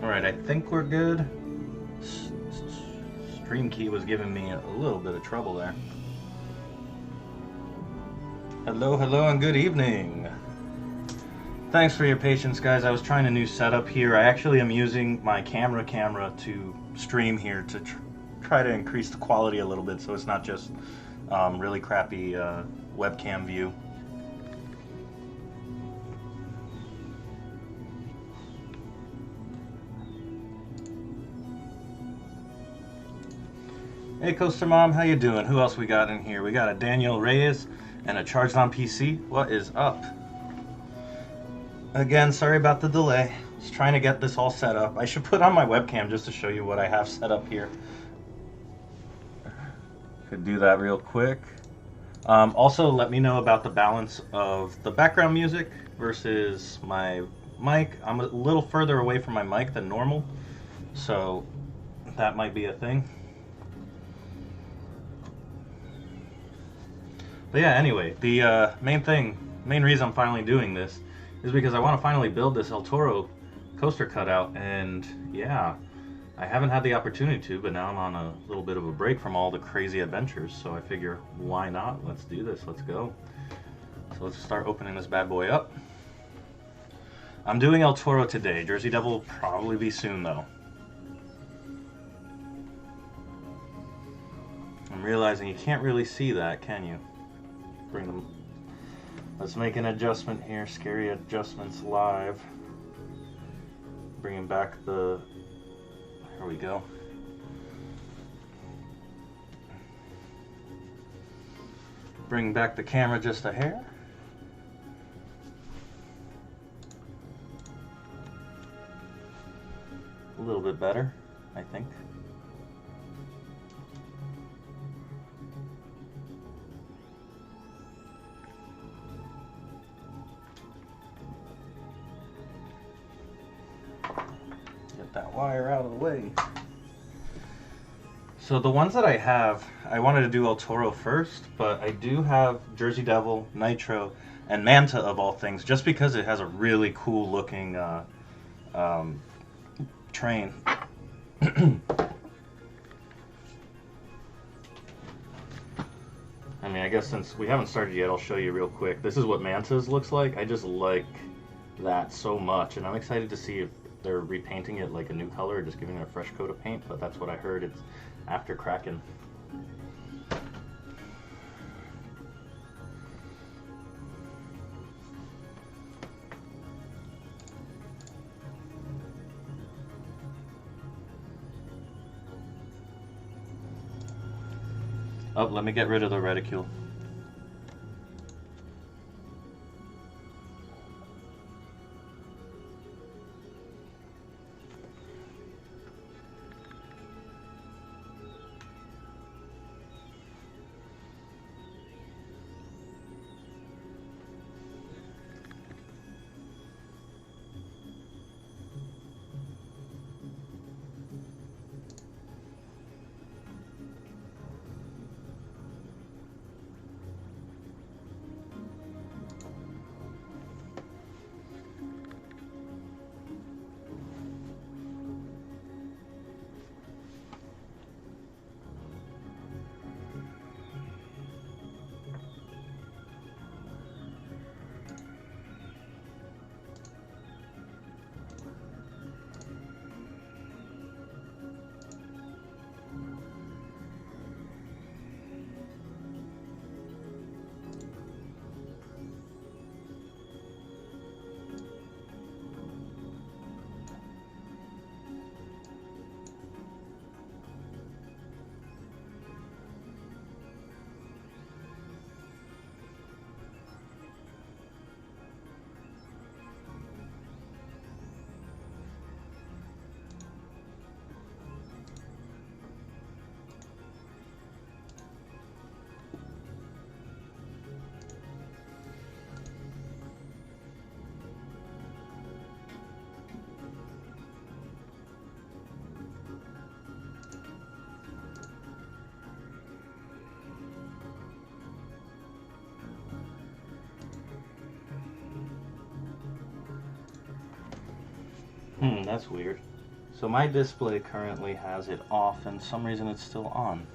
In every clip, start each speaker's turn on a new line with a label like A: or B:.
A: Alright, I think we're good. Stream key was giving me a little bit of trouble there. Hello, hello, and good evening. Thanks for your patience, guys. I was trying a new setup here. I actually am using my camera to stream here to try to increase the quality a little bit so it's not just really crappy webcam view. Hey Coaster Mom, how you doing? Who else we got in here? We got a Daniel Reyes and a Charged on PC. What is up? Again, sorry about the delay. Just trying to get this all set up. I should put on my webcam just to show you what I have set up here. Could do that real quick. Also, let me know about the balance of the background music versus my mic. I'm a little further away from my mic than normal, so that might be a thing. But yeah, anyway, the main reason I'm finally doing this is because I want to finally build this El Toro coaster cutout, and yeah, I haven't had the opportunity to, but now I'm on a little bit of a break from all the crazy adventures, so I figure, why not? Let's do this, let's go. So let's start opening this bad boy up. I'm doing El Toro today. Jersey Devil will probably be soon, though. I'm realizing you can't really see that, can you? Bring them. Let's make an adjustment here. Scary adjustments live. Bringing back the. Here we go. Bring back the camera just a hair. A little bit better, I think. That wire out of the way. So the ones that I have, I wanted to do El Toro first, but I do have Jersey Devil, Nitro, and Manta of all things, just because it has a really cool looking train. I mean, I guess since we haven't started yet, I'll show you real quick. This is what Manta's looks like. I just like that so much, and I'm excited to see if they're repainting it like a new color or just giving it a fresh coat of paint, but that's what I heard. It's after cracking. Oh, let me get rid of the reticule. That's weird. So my display currently has it off, and for some reason it's still on.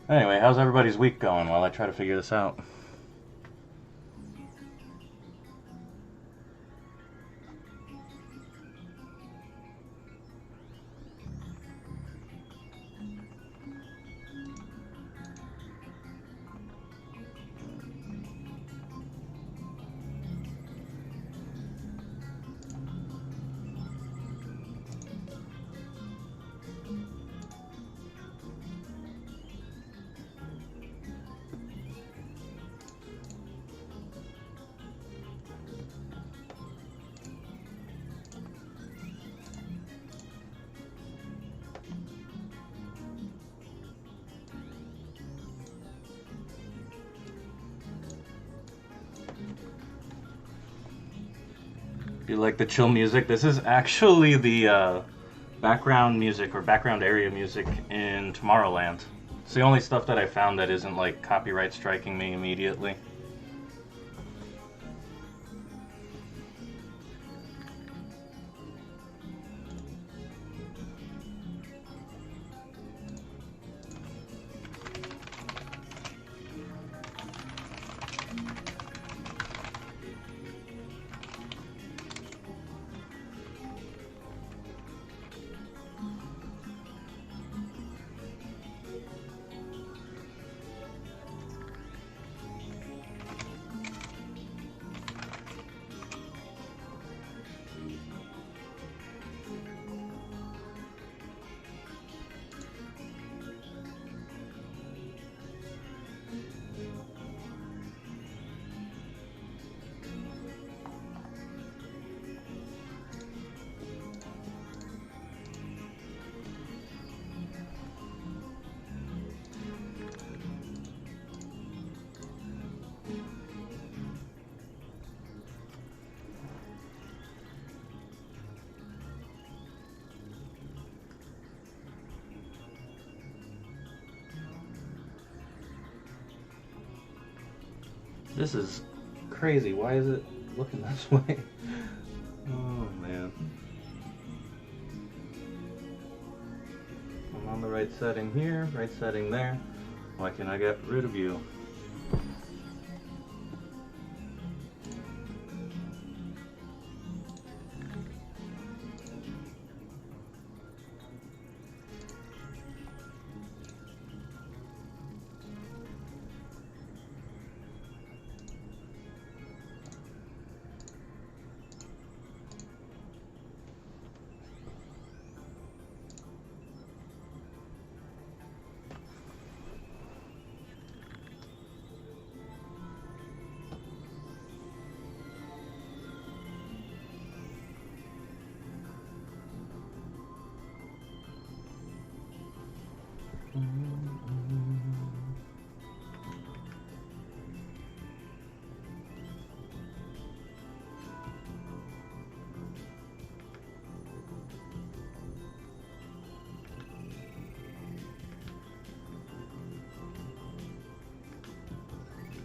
A: Anyway, how's everybody's week going while I try to figure this out? You like the chill music? This is actually the background music or background area music in Tomorrowland. It's the only stuff that I found that isn't like copyright striking me immediately. This is crazy. Why is it looking this way? Oh man. I'm on the right setting here, right setting there. Why can't I get rid of you?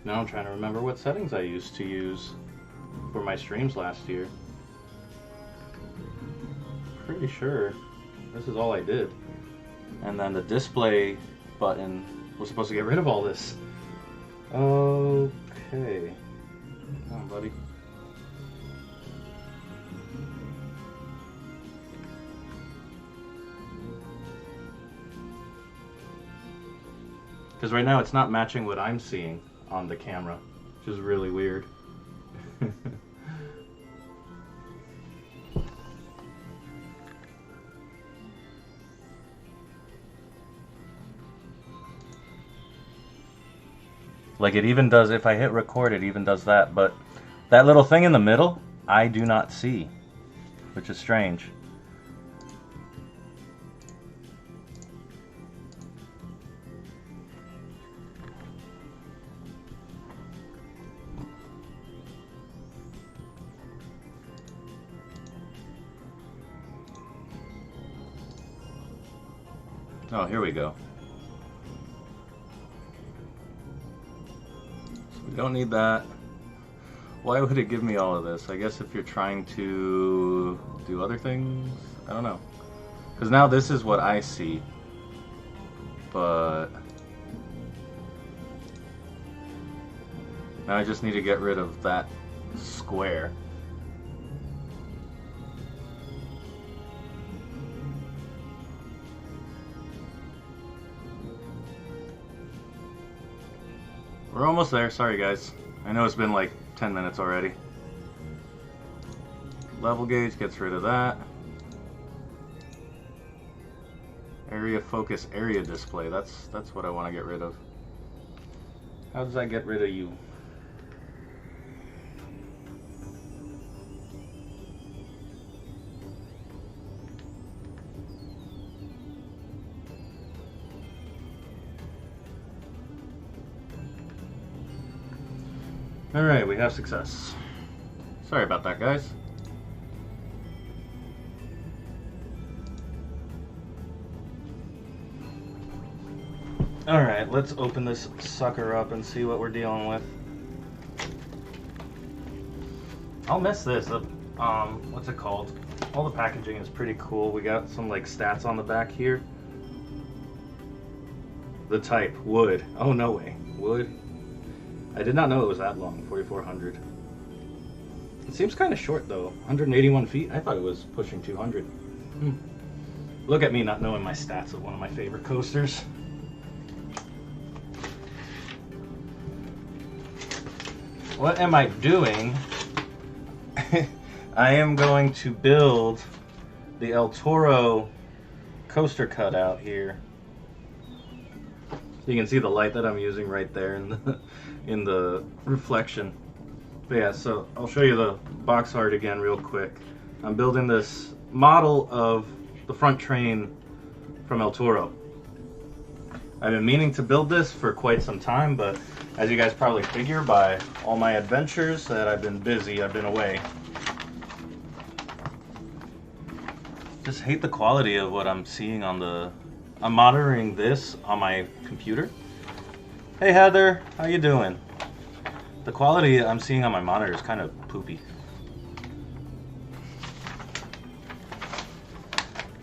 A: Now I'm trying to remember what settings I used to use for my streams last year. Pretty sure this is all I did. And then the display button was supposed to get rid of all this. Okay. Come on, buddy. Because right now it's not matching what I'm seeing on the camera, which is really weird. Like it even does, if I hit record, it even does that, but that little thing in the middle, I do not see, which is strange. Oh, here we go. So we don't need that. Why would it give me all of this? I guess if you're trying to do other things? I don't know. Because now this is what I see. But now I just need to get rid of that square. We're almost there. Sorry, guys. I know it's been like 10 minutes already. Level gauge gets rid of that. Area focus, area display. That's what I want to get rid of. How does that get rid of you? Alright, we have success. Sorry about that, guys. Alright, let's open this sucker up and see what we're dealing with. I'll miss this. What's it called? All the packaging is pretty cool. We got some like stats on the back here. The type, wood. Oh, no way. Wood. I did not know it was that long, 4,400. It seems kind of short though, 181 feet. I thought it was pushing 200. Look at me not knowing my stats of one of my favorite coasters. What am I doing? I am going to build the El Toro coaster cutout here. You can see the light that I'm using right there in the reflection. But yeah, so I'll show you the box art again real quick. I'm building this model of the front train from El Toro. I've been meaning to build this for quite some time, but as you guys probably figure by all my adventures that I've been busy, I've been away. Just hate the quality of what I'm seeing on the... I'm monitoring this on my computer. Hey Heather, how you doing? The quality I'm seeing on my monitor is kind of poopy.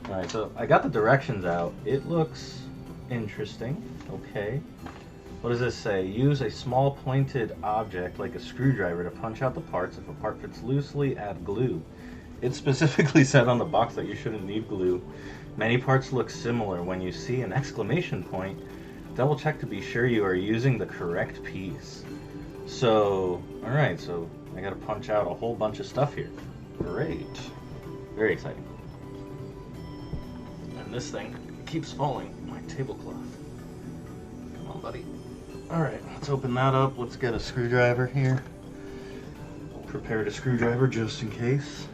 A: Alright, so I got the directions out. It looks interesting. Okay. What does this say? Use a small pointed object like a screwdriver to punch out the parts. If a part fits loosely, add glue. It specifically said on the box that you shouldn't need glue. Many parts look similar. When you see an exclamation point, double check to be sure you are using the correct piece. So, alright, so I gotta punch out a whole bunch of stuff here. Great. Very exciting. And this thing keeps falling. My tablecloth. Come on, buddy. Alright, let's open that up. Let's get a screwdriver here. Prepared a screwdriver just in case.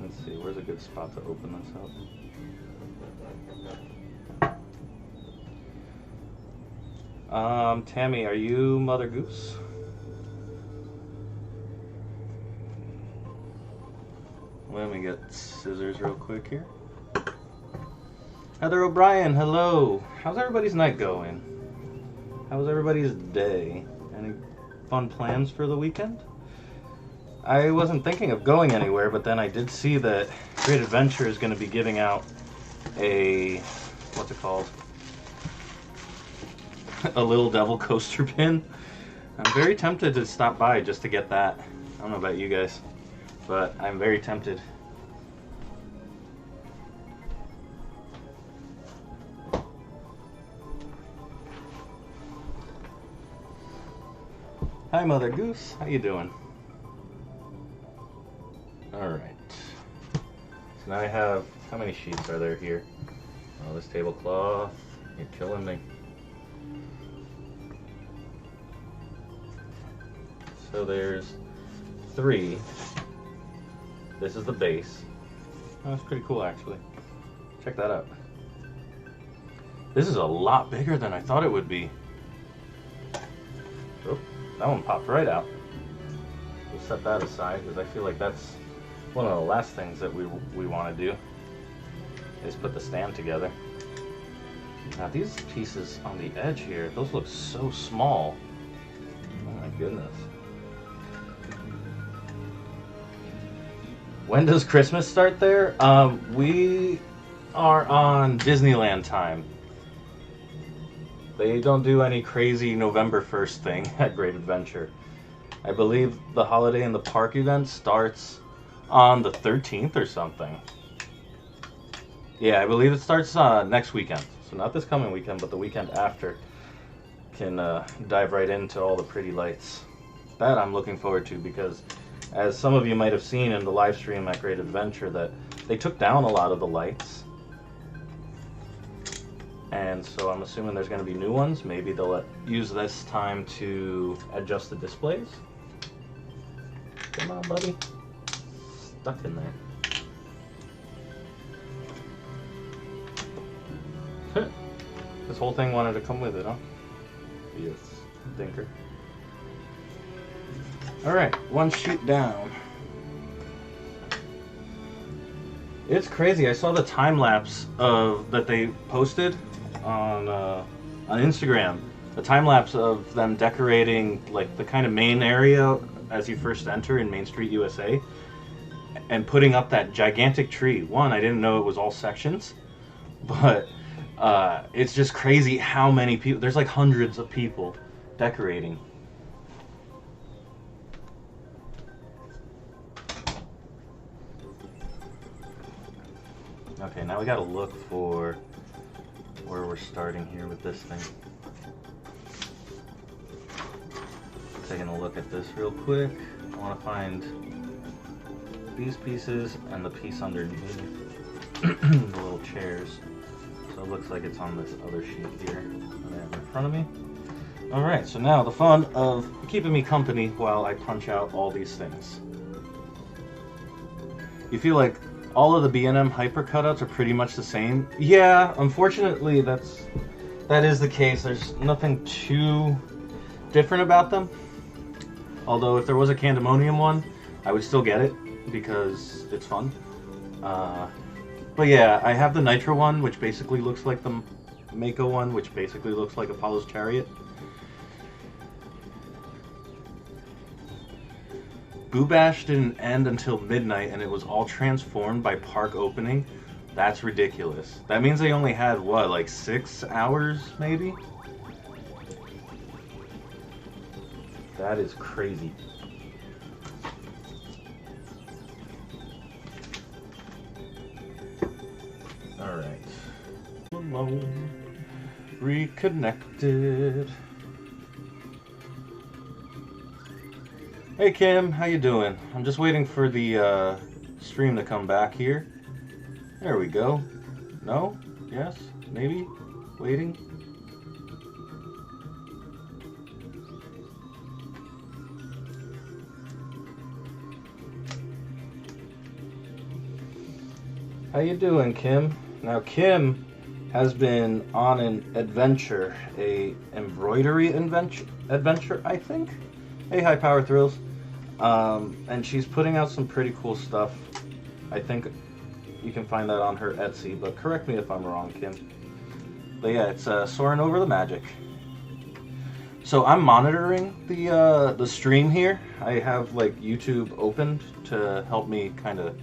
A: Let's see, where's a good spot to open this up? Tammy, are you Mother Goose? Let me get scissors real quick here. Heather O'Brien, hello. How's everybody's night going? How's everybody's day? Any fun plans for the weekend? I wasn't thinking of going anywhere, but then I did see that Great Adventure is going to be giving out a, what's it called? A Little Devil coaster pin. I'm very tempted to stop by just to get that. I don't know about you guys, but I'm very tempted. Hi Mother Goose, how you doing? Alright. So now I have, how many sheets are there here? Oh, this tablecloth, you're killing me. So there's 3. This is the base. Oh, that's pretty cool actually. Check that out. This is a lot bigger than I thought it would be. Oh, that one popped right out. we'll set that aside because I feel like that's one of the last things that we want to do is put the stand together. Now these pieces on the edge here, those look so small. Oh my goodness. When does Christmas start there? We are on Disneyland time. They don't do any crazy November 1st thing at Great Adventure. I believe the Holiday in the Park event starts on the 13th or something. Yeah, I believe it starts next weekend. So not this coming weekend, but the weekend after. Can dive right into all the pretty lights. That I'm looking forward to because, as some of you might have seen in the live stream at Great Adventure, that they took down a lot of the lights. And so I'm assuming there's going to be new ones. Maybe they'll use this time to adjust the displays. Come on, buddy. Stuck in there. This whole thing wanted to come with it, huh? Yes, thinker. Alright, one sheet down. It's crazy. I saw the time lapse of that they posted on Instagram. The time lapse of them decorating like the kind of main area as you first enter in Main Street, USA, and putting up that gigantic tree. One, I didn't know it was all sections, but it's just crazy how many people. There's like hundreds of people decorating. Okay, now we gotta look for where we're starting here with this thing. Taking a look at this real quick. I want to find these pieces and the piece underneath the little chairs. So it looks like it's on this other sheet here that I have in front of me. Alright, so now the fun of keeping me company while I punch out all these things. You feel like all of the B&M Hyper cutouts are pretty much the same? Yeah, unfortunately that is the case. There's nothing too different about them. Although if there was a Candemonium one, I would still get it because it's fun. But yeah, I have the Nitro one, which basically looks like the Mako one, which basically looks like Apollo's Chariot. Boo Bash didn't end until midnight and it was all transformed by park opening. That's ridiculous. That means they only had, what, like 6 hours, maybe? That is crazy. Alright. Alone. Reconnected. Hey Kim, how you doing? I'm just waiting for the stream to come back here. There we go. No? Yes? Maybe? Waiting? How you doing, Kim? Now Kim has been on an adventure, a embroidery adventure, I think. Hey, High Power Thrills. And she's putting out some pretty cool stuff. I think you can find that on her Etsy, but correct me if I'm wrong, Kim. But yeah, it's Soaring Over the Magic. So I'm monitoring the stream here. I have like YouTube opened to help me kind of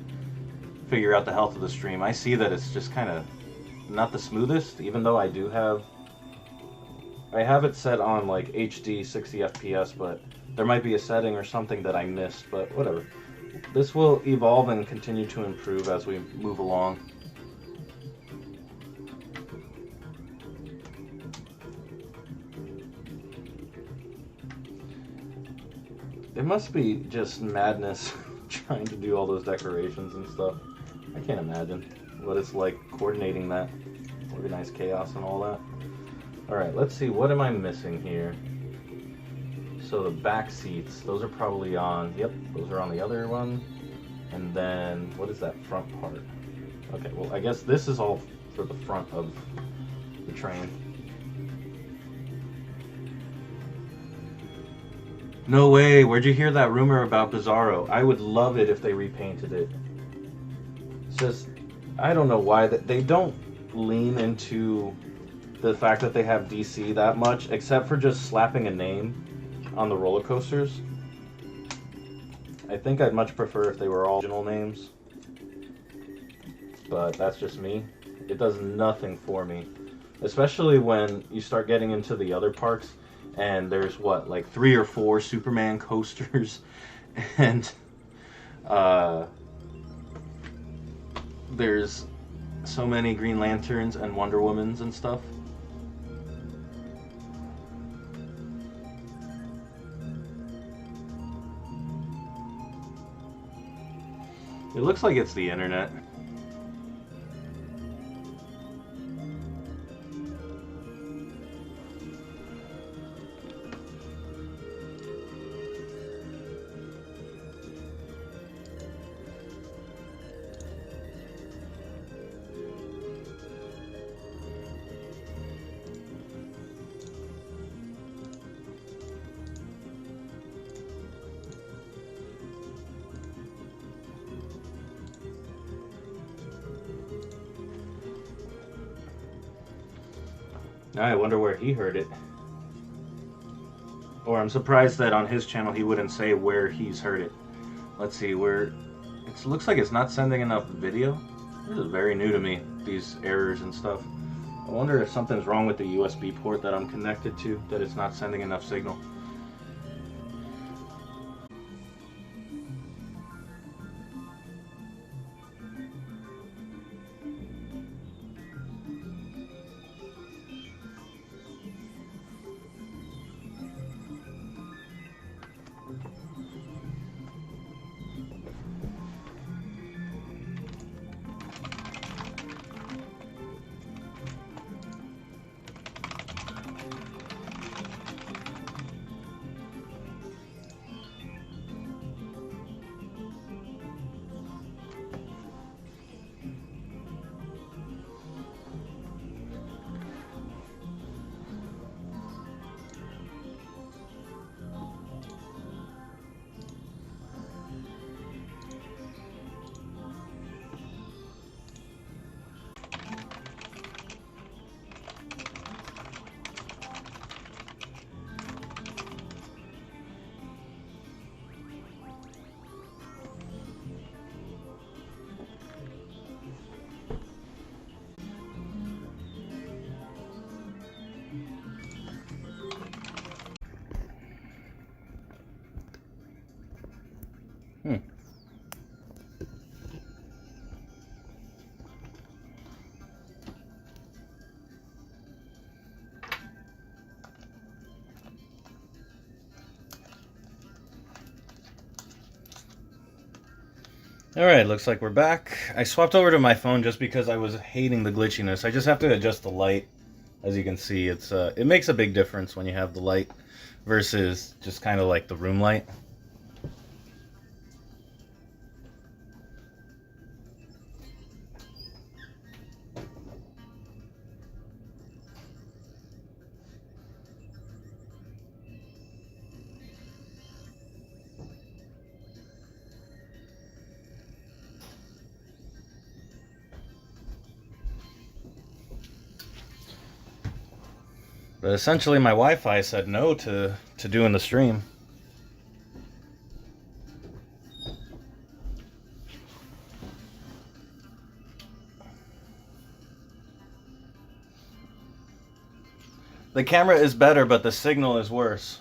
A: figure out the health of the stream. I see that it's just kind of not the smoothest, even though I have it set on like HD 60 FPS, but there might be a setting or something that I missed, but whatever. This will evolve and continue to improve as we move along. It must be just madness trying to do all those decorations and stuff. I can't imagine what it's like coordinating that. Organized chaos and all that. Alright, let's see, what am I missing here? So the back seats, those are probably on, yep, those are on the other one. And then, what is that front part? Okay, well, I guess this is all for the front of the train. No way. Where'd you hear that rumor about Bizarro? I would love it if they repainted it. It's just, I don't know why they don't lean into the fact that they have DC that much, except for just slapping a name on the roller coasters. I think I'd much prefer if they were all original names, but that's just me. It does nothing for me, especially when you start getting into the other parks and there's what, like 3 or 4 Superman coasters and there's so many Green Lanterns and Wonder Womans and stuff. It looks like it's the internet. I wonder where he heard it. Or I'm surprised that on his channel he wouldn't say where he's heard it. Let's see, where... It looks like it's not sending enough video. This is very new to me, these errors and stuff. I wonder if something's wrong with the USB port that I'm connected to, that it's not sending enough signal. Alright, looks like we're back. I swapped over to my phone just because I was hating the glitchiness. I just have to adjust the light. As you can see, it makes a big difference when you have the light versus just kind of like the room light. But essentially my Wi-Fi said no to doing the stream. The camera is better, but the signal is worse.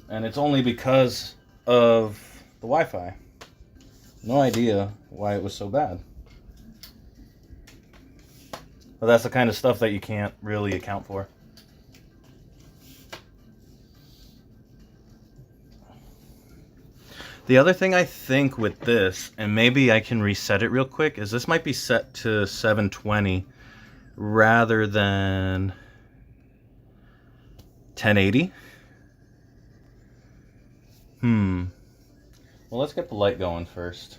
A: And it's only because of the Wi-Fi. No idea why it was so bad. But that's the kind of stuff that you can't really account for. The other thing I think with this, and maybe I can reset it real quick, is this might be set to 720 rather than 1080. Well, let's get the light going first.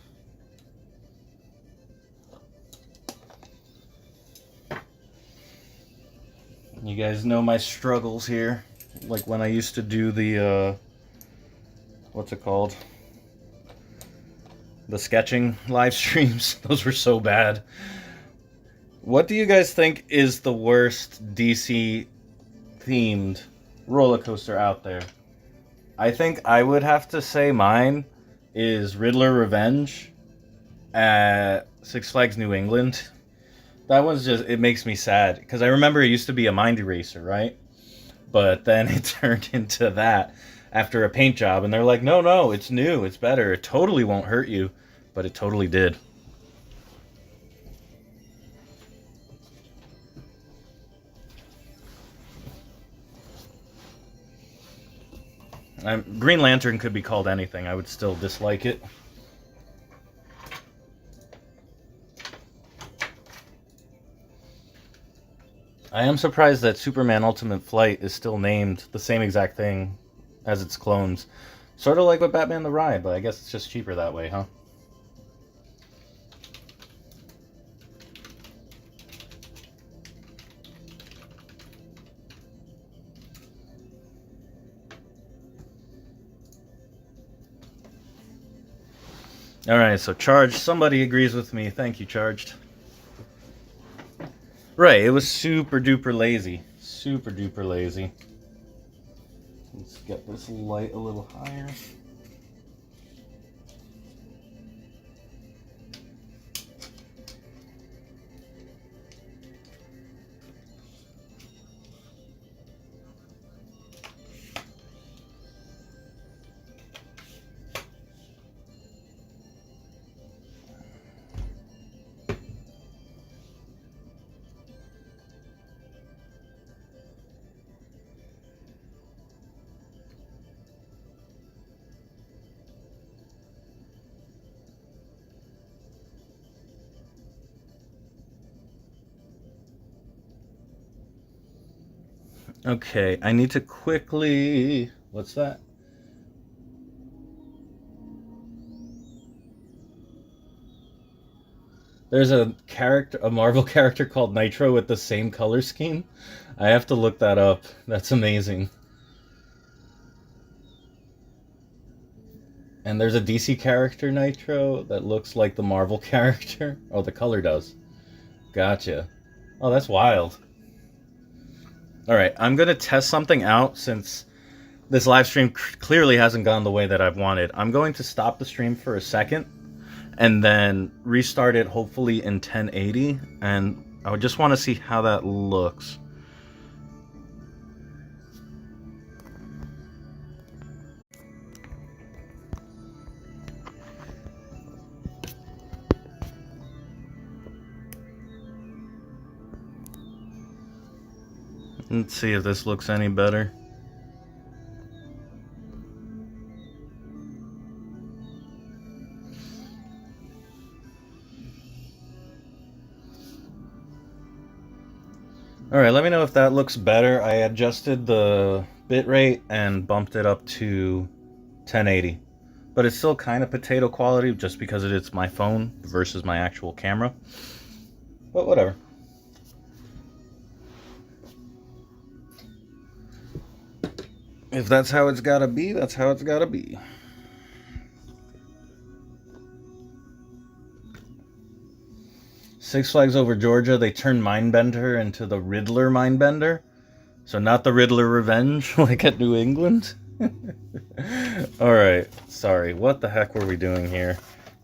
A: You guys know my struggles here. Like when I used to do the, what's it called? The sketching live streams. Those were so bad. What do you guys think is the worst DC themed roller coaster out there? I think I would have to say mine is Riddler Revenge at Six Flags New England. That one's just, it makes me sad. Because I remember it used to be a mind eraser, right? But then it turned into that after a paint job. And they're like, no, it's new, it's better. It totally won't hurt you. But it totally did. Green Lantern could be called anything. I would still dislike it. I am surprised that Superman Ultimate Flight is still named the same exact thing as its clones. Sort of like with Batman the Ride, but I guess it's just cheaper that way, huh? Alright, so Charged. Somebody agrees with me. Thank you, Charged. Right, it was super duper lazy. Super duper lazy. Let's get this light a little higher. Okay, I need to quickly... What's that? There's a Marvel character called Nitro with the same color scheme. I have to look that up. That's amazing. And there's a DC character, Nitro, that looks like the Marvel character. Oh, the color does. Gotcha. Oh, that's wild. Alright, I'm going to test something out since this live stream clearly hasn't gone the way that I've wanted. I'm going to stop the stream for a second and then restart it hopefully in 1080. And I just want to see how that looks. Let's see if this looks any better. Alright, let me know if that looks better. I adjusted the bitrate and bumped it up to 1080. But it's still kind of potato quality just because it's my phone versus my actual camera. But whatever. If that's how it's gotta be, that's how it's gotta be. Six Flags Over Georgia, they turned Mindbender into the Riddler Mindbender. So not the Riddler Revenge, like at New England. Alright, sorry. What the heck were we doing here?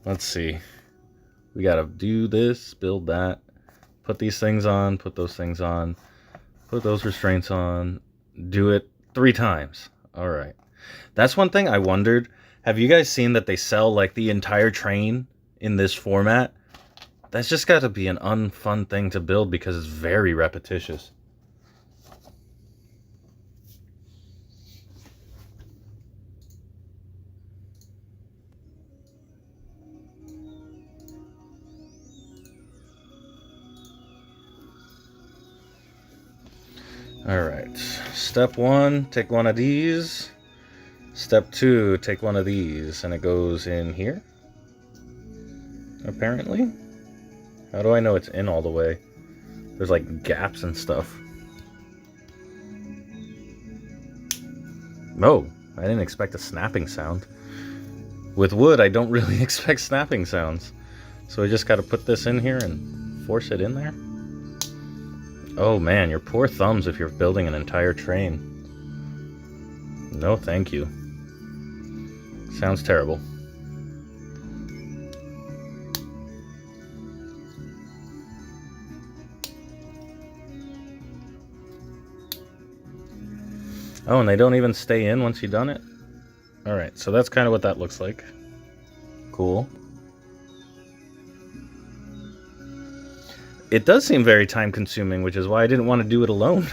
A: Let's see. We gotta do this, build that, put these things on, put those things on, put those restraints on, do it 3 times. Alright. That's one thing I wondered. Have you guys seen that they sell like the entire train in this format? That's just got to be an unfun thing to build because it's very repetitious. Alright, step 1, take one of these. Step 2, take one of these, and it goes in here, apparently. How do I know it's in all the way? There's like gaps and stuff. Oh, I didn't expect a snapping sound. With wood, I don't really expect snapping sounds. So I just got to put this in here and force it in there. Oh man, your poor thumbs if you're building an entire train. No, thank you. Sounds terrible. Oh, and they don't even stay in once you've done it? Alright, so that's kind of what that looks like. Cool. It does seem very time consuming, which is why I didn't want to do it alone.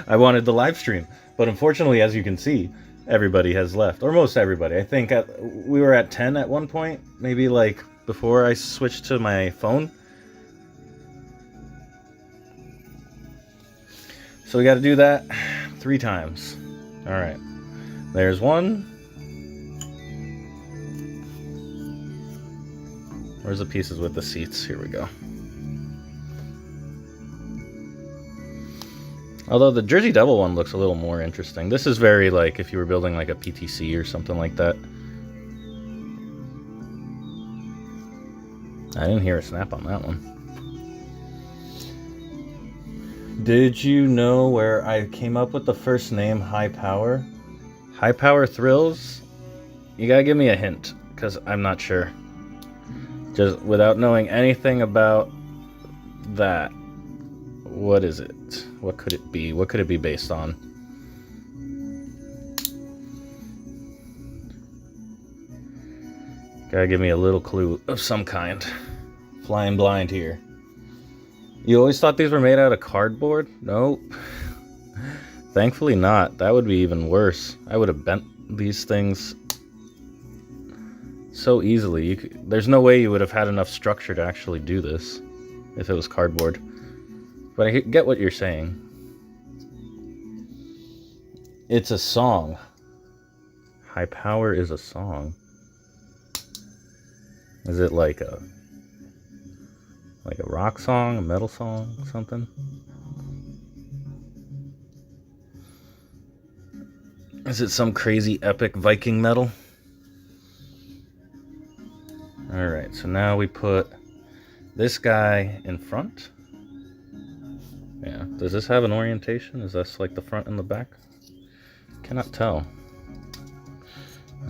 A: I wanted the live stream. But unfortunately, as you can see, everybody has left. Or most everybody. I think we were at 10 at one point. Maybe like before I switched to my phone. So we got to do that 3 times. Alright. There's one. Where's the pieces with the seats? Here we go. Although the Jersey Devil one looks a little more interesting. This is very like if you were building like a PTC or something like that. I didn't hear a snap on that one. Did you know where I came up with the first name High Power? High Power Thrills? You gotta give me a hint, because I'm not sure. Just without knowing anything about that. What is it? What could it be? What could it be based on? Gotta give me a little clue of some kind. Flying blind here. You always thought these were made out of cardboard? Nope. Thankfully not. That would be even worse. I would have bent these things so easily. There's no way you would have had enough structure to actually do this if it was cardboard. But I get what you're saying. It's a song. High Power is a song. Is it like a rock song, a metal song, something? Is it some crazy epic Viking metal? Alright, so now we put this guy in front. Yeah, does this have an orientation? Is this like the front and the back? Cannot tell.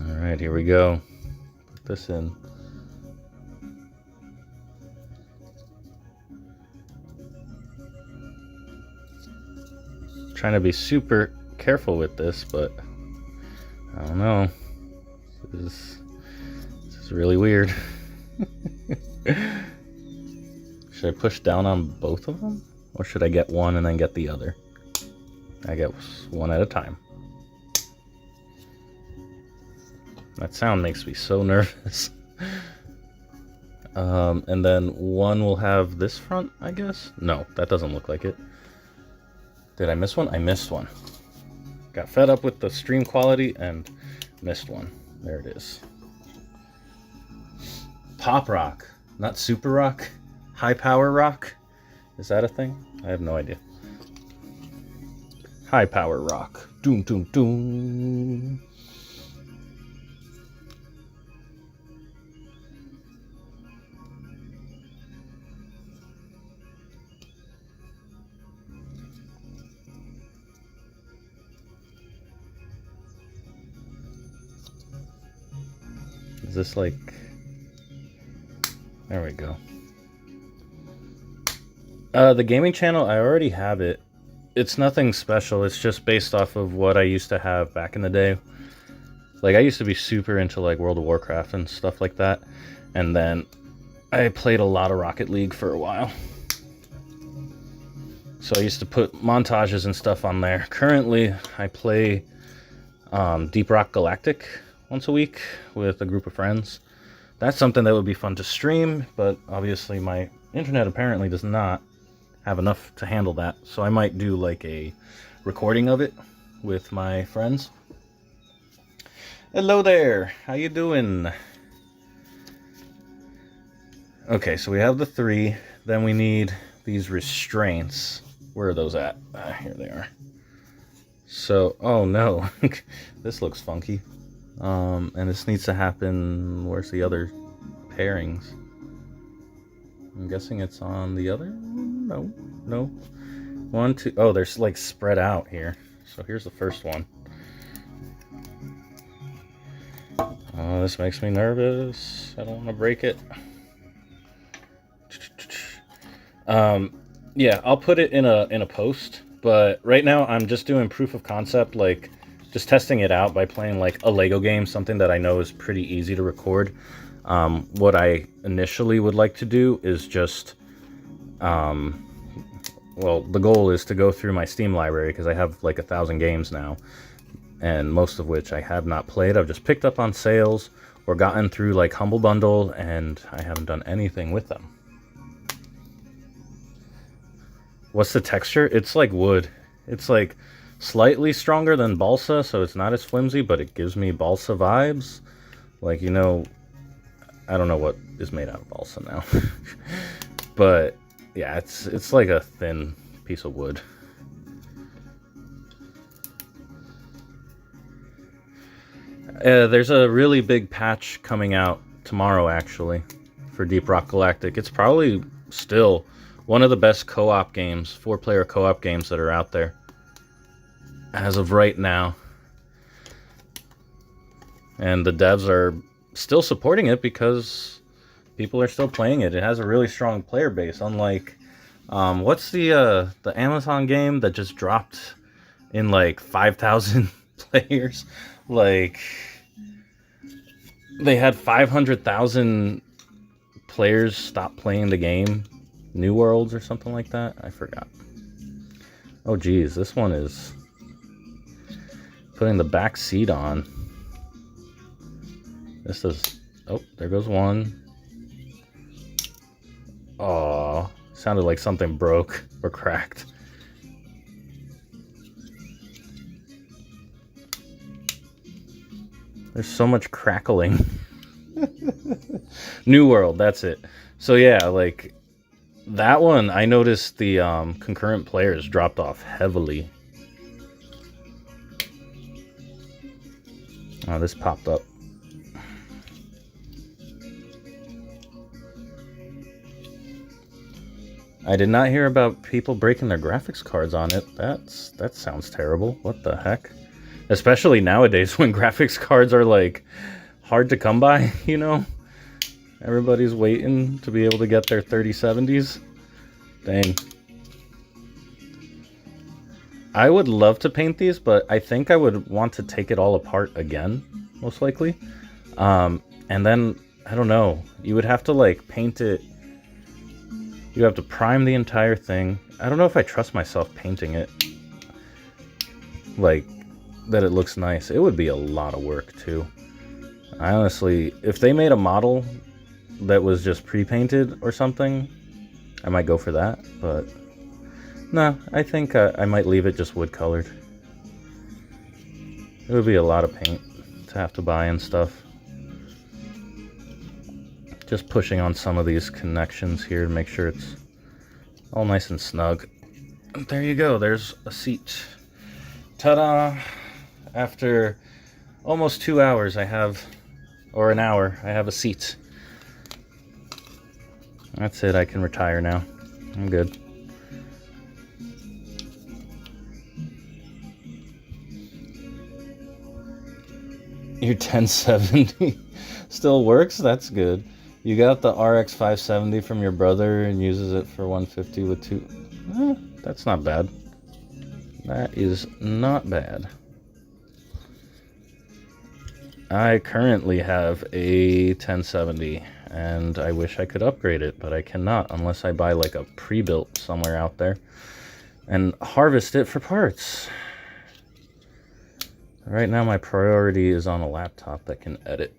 A: Alright, here we go. Put this in. Trying to be super careful with this, but I don't know. This is really weird. Should I push down on both of them? Or should I get one and then get the other? I get one at a time. That sound makes me so nervous. And then one will have this front, I guess? No, that doesn't look like it. Did I miss one? I missed one. Got fed up with the stream quality and missed one. There it is. Pop rock, not super rock. High power rock. Is that a thing? I have no idea. High power rock. Doom, doom, doom. Is this like... There we go. The gaming channel, I already have it. It's nothing special. It's just based off of what I used to have back in the day. Like, I used to be super into like World of Warcraft and stuff like that. And then I played a lot of Rocket League for a while. So I used to put montages and stuff on there. Currently, I play Deep Rock Galactic once a week with a group of friends. That's something that would be fun to stream, but obviously my internet apparently does not have enough to handle that. So I might do like a recording of it with my friends. Hello there, how you doing? Okay, so we have the 3, then we need these restraints. Where are those at? Here they are. So, oh no, this looks funky. And this needs to happen, where's the other pairings? I'm guessing it's on the other, no. 1, 2, oh, they're like spread out here. So here's the first one. Oh, this makes me nervous. I don't want to break it. Yeah, I'll put it in a post, but right now I'm just doing proof of concept, like just testing it out by playing like a Lego game, something that I know is pretty easy to record. What I initially would like to do is just, well, the goal is to go through my Steam library because I have like 1,000 games now, and most of which I have not played. I've just picked up on sales or gotten through like Humble Bundle, and I haven't done anything with them. What's the texture? It's like wood. It's like slightly stronger than balsa, so it's not as flimsy, but it gives me balsa vibes. Like, you know, I don't know what is made out of balsa now. But yeah, it's like a thin piece of wood. There's a really big patch coming out tomorrow, actually, for Deep Rock Galactic. It's probably still one of the best co-op games, 4-player co-op games that are out there as of right now. And the devs are still supporting it because people are still playing it. It has a really strong player base, unlike what's the Amazon game that just dropped in like 5,000 players? Like, they had 500,000 players stop playing the game. New Worlds or something like that? I forgot. Oh geez, this one is putting the back seat on. This is, oh, there goes one. Oh, sounded like something broke or cracked. There's so much crackling. New World, that's it. So yeah, like that one, I noticed the concurrent players dropped off heavily. Oh, this popped up. I did not hear about people breaking their graphics cards on it. That sounds terrible. What the heck? Especially nowadays when graphics cards are like hard to come by, you know? Everybody's waiting to be able to get their 3070s. Dang. I would love to paint these, but I think I would want to take it all apart again, most likely. And then, I don't know, you would have to like paint it. You have to prime the entire thing. I don't know if I trust myself painting it. Like, that it looks nice. It would be a lot of work too. I honestly, if they made a model that was just pre-painted or something, I might go for that, but no, I think I might leave it just wood colored. It would be a lot of paint to have to buy and stuff. Just pushing on some of these connections here to make sure it's all nice and snug. There you go, there's a seat. Ta-da! After almost 2 hours I have, or an hour, I have a seat. That's it, I can retire now. I'm good. Your 1070 still works? That's good. You got the RX 570 from your brother and uses it for 150 with two. That's not bad. That is not bad. I currently have a 1070 and I wish I could upgrade it, but I cannot unless I buy like a pre-built somewhere out there and harvest it for parts. Right now my priority is on a laptop that can edit.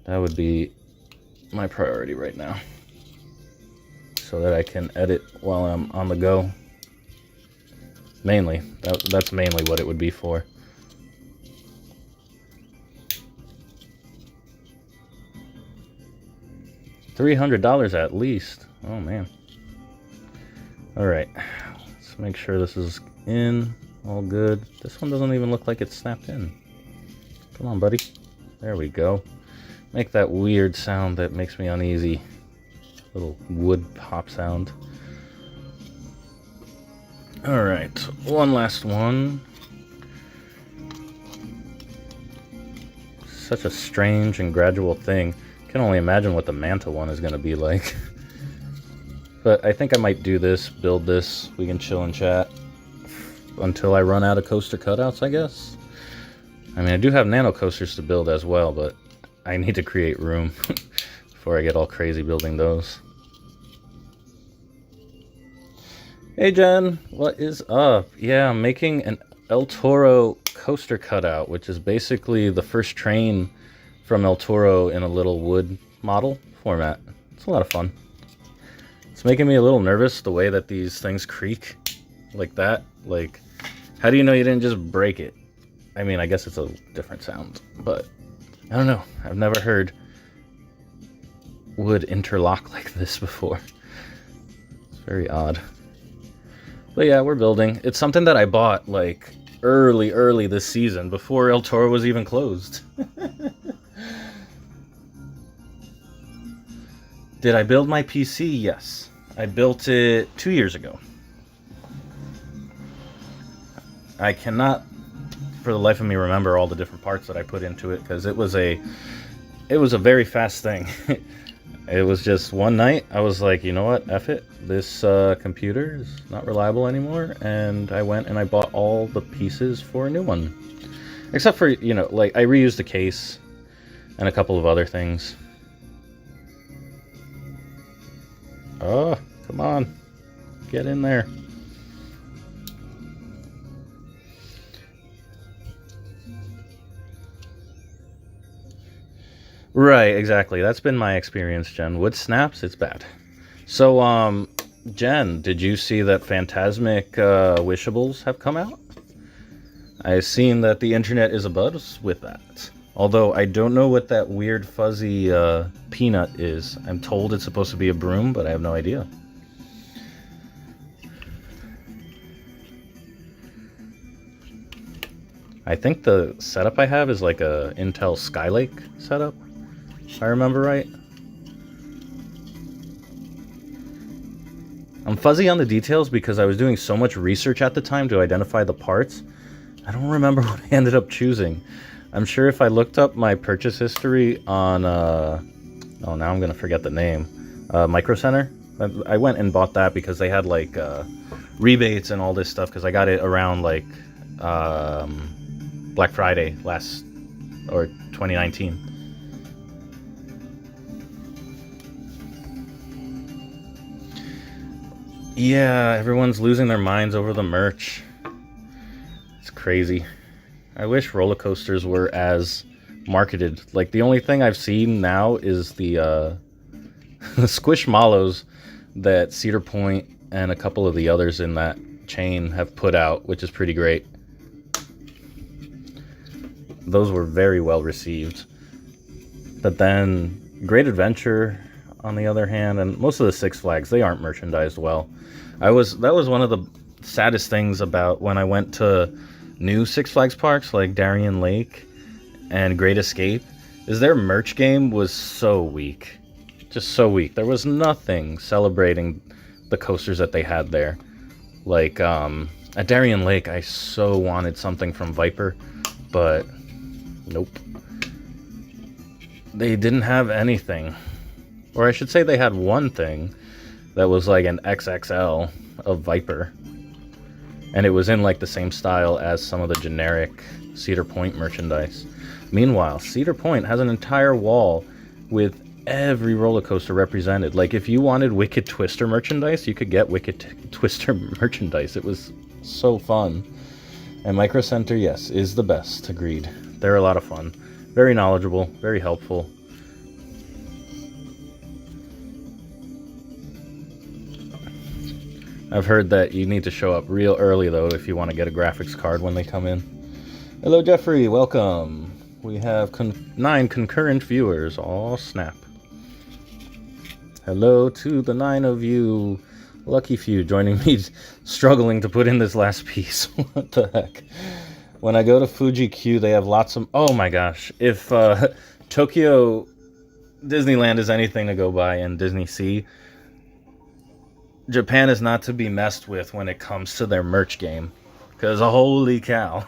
A: That would be my priority right now, so that I can edit while I'm on the go. Mainly, that's mainly what it would be for. $300 at least. Oh man. All right, let's make sure this is in, all good. This one doesn't even look like it's snapped in. Come on, buddy. There we go. Make that weird sound that makes me uneasy. Little wood pop sound. Alright, one last one. Such a strange and gradual thing. Can only imagine what the Manta one is going to be like. But I think I might do this, build this. We can chill and chat until I run out of coaster cutouts, I guess. I mean, I do have nano coasters to build as well, but I need to create room before I get all crazy building those. Hey Jen, what is up? Yeah, I'm making an El Toro coaster cutout, which is basically the first train from El Toro in a little wood model format. It's a lot of fun. It's making me a little nervous the way that these things creak like that. Like, how do you know you didn't just break it? I mean, I guess it's a different sound, but I don't know. I've never heard wood interlock like this before. It's very odd. But yeah, we're building. It's something that I bought like early this season before El Toro was even closed. Did I build my PC? Yes. I built it 2 years ago. I cannot for the life of me remember all the different parts that I put into it because it was a very fast thing. It was just one night I was like, you know what, F it, this computer is not reliable anymore, and I went and I bought all the pieces for a new one, except for, you know, like I reused the case and a couple of other things. Oh, come on, get in there. Right, exactly. That's been my experience, Jen. Wood snaps, it's bad. So, Jen, did you see that Phantasmic Wishables have come out? I've seen that the internet is abuzz with that. Although I don't know what that weird fuzzy peanut is. I'm told it's supposed to be a broom, but I have no idea. I think the setup I have is like a Intel Skylake setup, if I remember right. I'm fuzzy on the details because I was doing so much research at the time to identify the parts. I don't remember what I ended up choosing. I'm sure if I looked up my purchase history on, oh, now I'm going to forget the name, Micro Center. I went and bought that because they had like rebates and all this stuff because I got it around like Black Friday last, or 2019. Yeah, everyone's losing their minds over the merch. It's crazy. I wish roller coasters were as marketed. Like, the only thing I've seen now is the the Squishmallows that Cedar Point and a couple of the others in that chain have put out, which is pretty great. Those were very well received. But then Great Adventure, on the other hand, and most of the Six Flags, they aren't merchandised well. That was one of the saddest things about when I went to new Six Flags parks like Darien Lake and Great Escape, is their merch game was so weak. Just so weak. There was nothing celebrating the coasters that they had there. Like, at Darien Lake, I so wanted something from Viper, but nope. They didn't have anything. Or I should say they had one thing that was like an XXL of Viper. And it was in like the same style as some of the generic Cedar Point merchandise. Meanwhile, Cedar Point has an entire wall with every roller coaster represented. Like, if you wanted Wicked Twister merchandise, you could get Wicked Twister merchandise. It was so fun. And Micro Center, yes, is the best. Agreed. They're a lot of fun. Very knowledgeable, very helpful. I've heard that you need to show up real early, though, if you want to get a graphics card when they come in. Hello, Jeffrey. Welcome. We have 9 concurrent viewers. Aw, snap. Hello to the 9 of you. Lucky few joining me struggling to put in this last piece. What the heck? When I go to Fuji Q, they have lots of... Oh my gosh. If Tokyo Disneyland is anything to go by and Disney Sea, Japan is not to be messed with when it comes to their merch game. Because holy cow.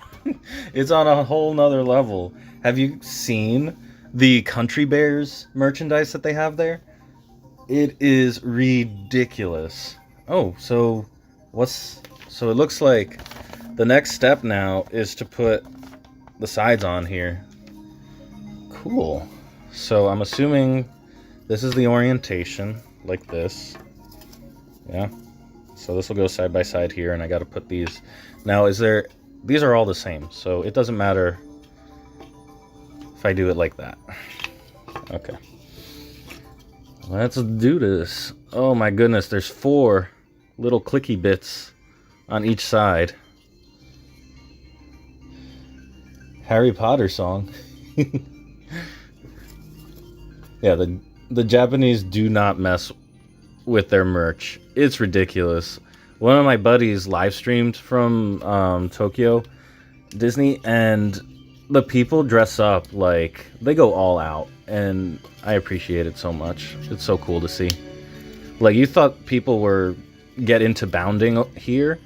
A: It's on a whole nother level. Have you seen the Country Bears merchandise that they have there? It is ridiculous. Oh, so so it looks like the next step now is to put the sides on here. Cool. So I'm assuming this is the orientation, like this. Yeah. So this will go side by side here, and I got to put these. Now, these are all the same, so it doesn't matter if I do it like that. Okay. Let's do this. Oh my goodness, there's 4 little clicky bits on each side. Harry Potter song. Yeah, the Japanese do not mess with their merch. It's ridiculous. One of my buddies live streamed from Tokyo Disney, and the people dress up like they go all out, and I appreciate it so much. It's so cool to see. Like, you thought people were get into bounding here.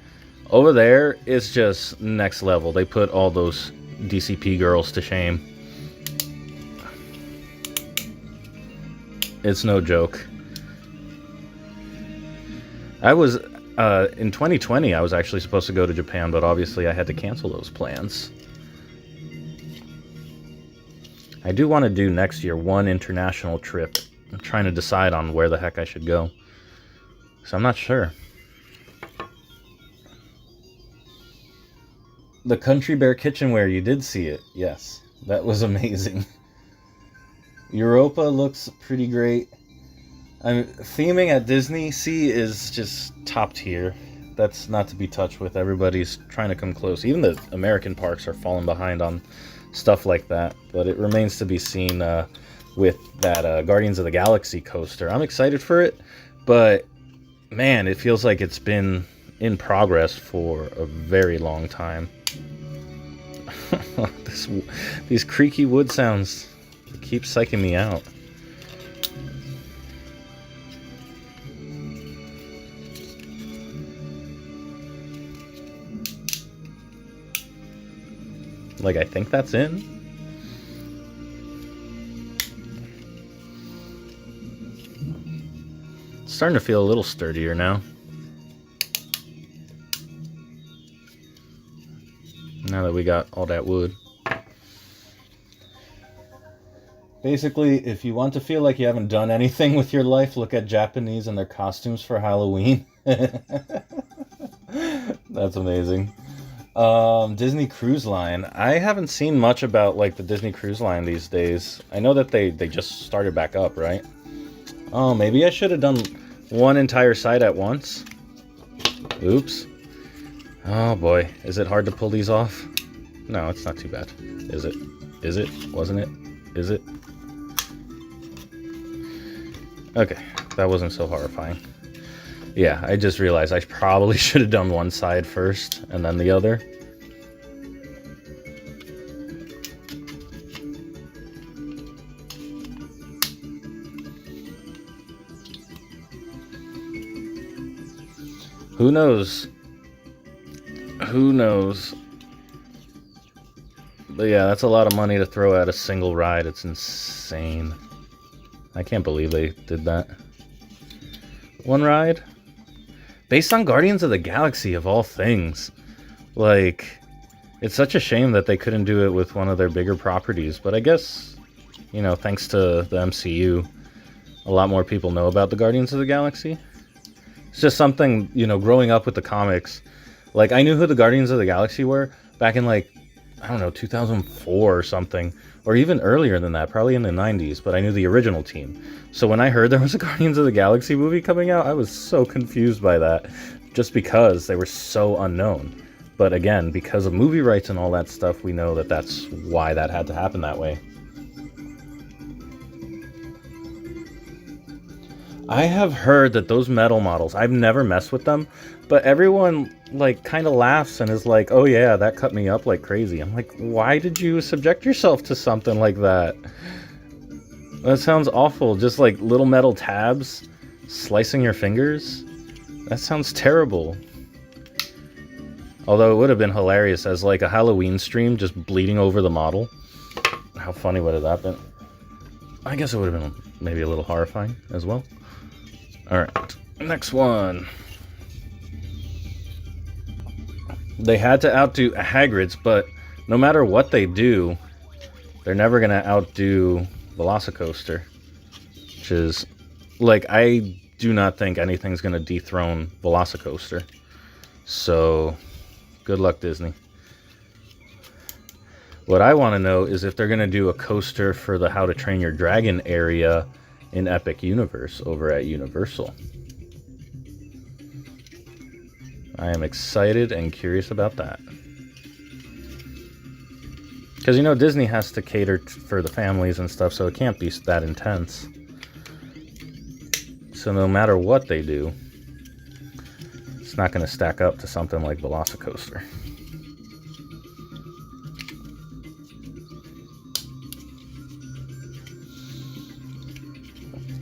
A: Over there, it's just next level. They put all those DCP girls to shame. It's no joke. I was in 2020, I was actually supposed to go to Japan, but obviously I had to cancel those plans. I do want to do next year one international trip. I'm trying to decide on where the heck I should go. So I'm not sure. The Country Bear kitchenware, you did see it. Yes, that was amazing. Europa looks pretty great. Theming at Disney Sea is just top tier. That's not to be touched with. Everybody's trying to come close. Even the American parks are falling behind on stuff like that. But it remains to be seen with that Guardians of the Galaxy coaster. I'm excited for it, but man, it feels like it's been in progress for a very long time. These creaky wood sounds keep psyching me out. Like, I think that's in. It's starting to feel a little sturdier now. Now that we got all that wood. Basically, if you want to feel like you haven't done anything with your life, look at Japanese and their costumes for Halloween. That's amazing. Disney Cruise Line. I haven't seen much about like the Disney Cruise Line these days. I know that they just started back up, right? Oh, maybe I should have done one entire side at once. Oops. Oh boy, is it hard to pull these off? No, it's not too bad. Is it? Is it? Wasn't it? Is it? Okay, that wasn't so horrifying. Yeah, I just realized I probably should have done one side first and then the other. Who knows? Who knows? But yeah, that's a lot of money to throw at a single ride. It's insane. I can't believe they did that. One ride? Based on Guardians of the Galaxy, of all things. Like, it's such a shame that they couldn't do it with one of their bigger properties. But I guess, you know, thanks to the MCU, a lot more people know about the Guardians of the Galaxy. It's just something, you know, growing up with the comics. Like, I knew who the Guardians of the Galaxy were back in, like, I don't know, 2004 or something. Or even earlier than that, probably in the 90s. But I knew the original team. So when I heard there was a Guardians of the Galaxy movie coming out, I was so confused by that. Just because they were so unknown. But again, because of movie rights and all that stuff, we know that that's why that had to happen that way. I have heard that those metal models, I've never messed with them, but everyone like kind of laughs and is like, oh yeah, that cut me up like crazy. I'm like, why did you subject yourself to something like that? That sounds awful. Just like little metal tabs slicing your fingers. That sounds terrible. Although it would have been hilarious as like a Halloween stream just bleeding over the model. How funny would have that been? I guess it would have been maybe a little horrifying as well. Alright, next one. They had to outdo Hagrid's, but no matter what they do, they're never going to outdo Velocicoaster. Which is, like, I do not think anything's going to dethrone Velocicoaster. So, good luck, Disney. What I want to know is if they're going to do a coaster for the How to Train Your Dragon area in Epic Universe over at Universal. I am excited and curious about that. Because, you know, Disney has to cater for the families and stuff, so it can't be that intense. So no matter what they do, it's not going to stack up to something like Velocicoaster.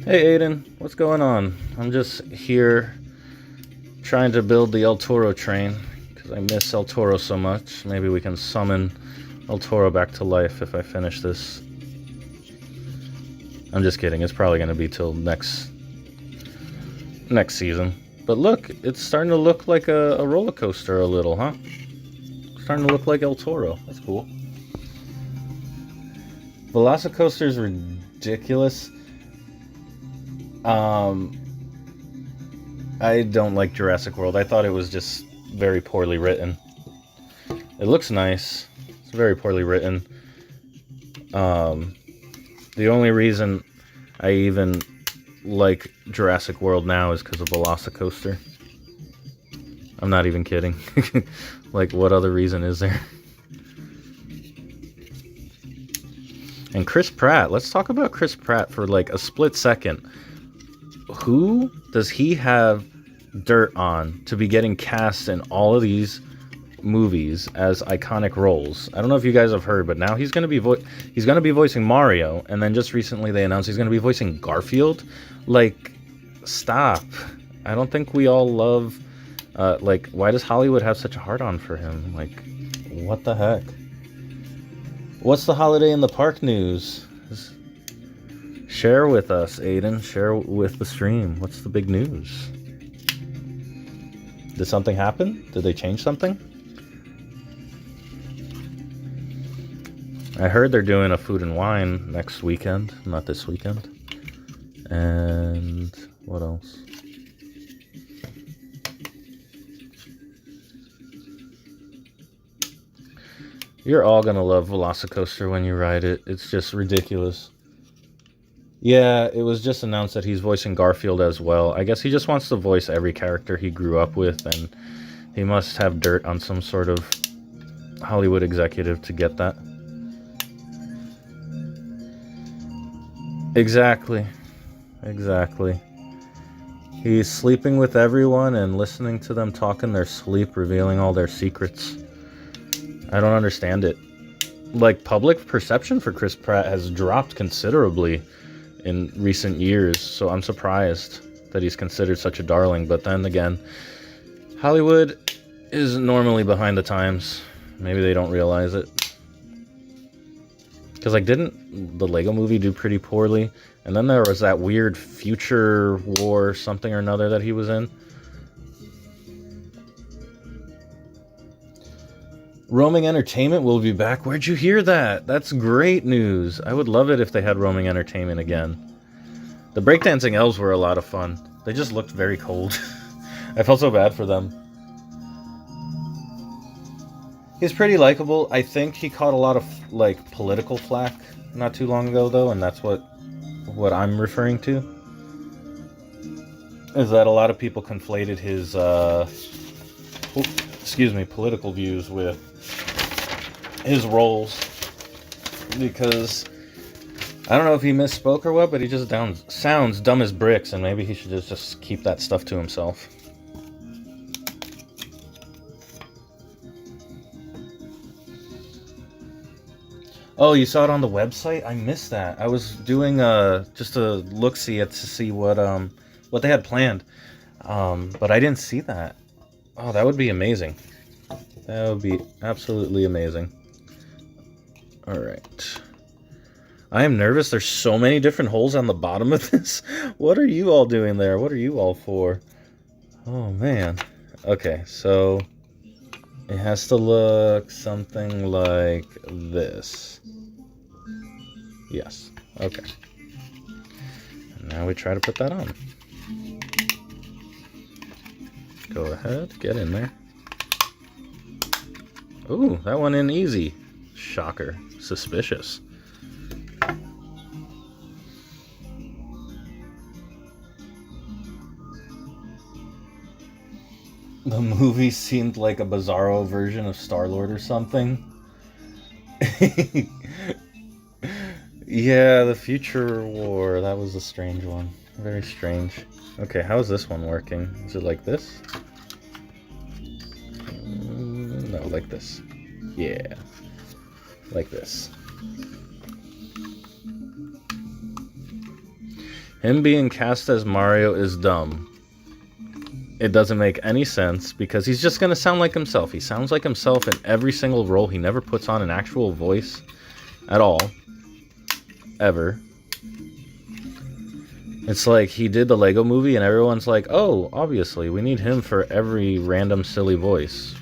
A: Hey Aiden, what's going on? I'm just here trying to build the El Toro train because I miss El Toro so much. Maybe we can summon El Toro back to life if I finish this. I'm just kidding. It's probably going to be till next season. But look, it's starting to look like a roller coaster a little, huh? It's starting to look like El Toro. That's cool. Velocicoaster is ridiculous. I don't like Jurassic World. I thought it was just very poorly written. It looks nice. It's very poorly written. The only reason I even like Jurassic World now is because of Velocicoaster. I'm not even kidding. Like, what other reason is there? And Chris Pratt. Let's talk about Chris Pratt for like a split second. Who does he have dirt on to be getting cast in all of these movies as iconic roles? I don't know if you guys have heard, but now he's going to be voicing Mario, and then just recently they announced he's going to be voicing Garfield. Like, stop. I don't think we all love like, why does Hollywood have such a hard-on for him? Like, what the heck? What's the holiday in the park news? Share with us, Aiden. Share with the stream. What's the big news? Did something happen? Did they change something? I heard they're doing a food and wine next weekend. Not this weekend. And what else? You're all gonna love Velocicoaster when you ride it. It's just ridiculous. Yeah, it was just announced that he's voicing Garfield as well. I guess he just wants to voice every character he grew up with, and he must have dirt on some sort of Hollywood executive to get that. Exactly. Exactly. He's sleeping with everyone and listening to them talk in their sleep, revealing all their secrets. I don't understand it. Like, public perception for Chris Pratt has dropped considerably in recent years, so I'm surprised that he's considered such a darling. But then again, Hollywood is normally behind the times. Maybe they don't realize it. Because, like, didn't the Lego movie do pretty poorly? And then there was that weird Future War something or another that he was in. Roaming Entertainment will be back. Where'd you hear that? That's great news. I would love it if they had Roaming Entertainment again. The breakdancing elves were a lot of fun. They just looked very cold. I felt so bad for them. He's pretty likable. I think he caught a lot of, like, political flack not too long ago, though, and that's what I'm referring to. Is that a lot of people conflated his, political views with his roles, because I don't know if he misspoke or what, but he just sounds dumb as bricks, and maybe he should just keep that stuff to himself. Oh, you saw it on the website? I missed that. I was doing just a look-see to see what they had planned, but I didn't see that. Oh, that would be amazing. That would be absolutely amazing. All right. I am nervous. There's so many different holes on the bottom of this. What are you all doing there? What are you all for? Oh, man. Okay, so it has to look something like this. Yes. Okay. And now we try to put that on. Go ahead, get in there. Ooh, that went in easy. Shocker. Suspicious. The movie seemed like a bizarro version of Star-Lord or something. Yeah, the Future War. That was a strange one. Very strange. Okay, how is this one working? Is it like this? No, like this. Yeah. Like this. Him being cast as Mario is dumb. It doesn't make any sense because he's just going to sound like himself. He sounds like himself in every single role. He never puts on an actual voice at all. Ever. It's like he did the Lego movie and everyone's like, oh, obviously, we need him for every random silly voice.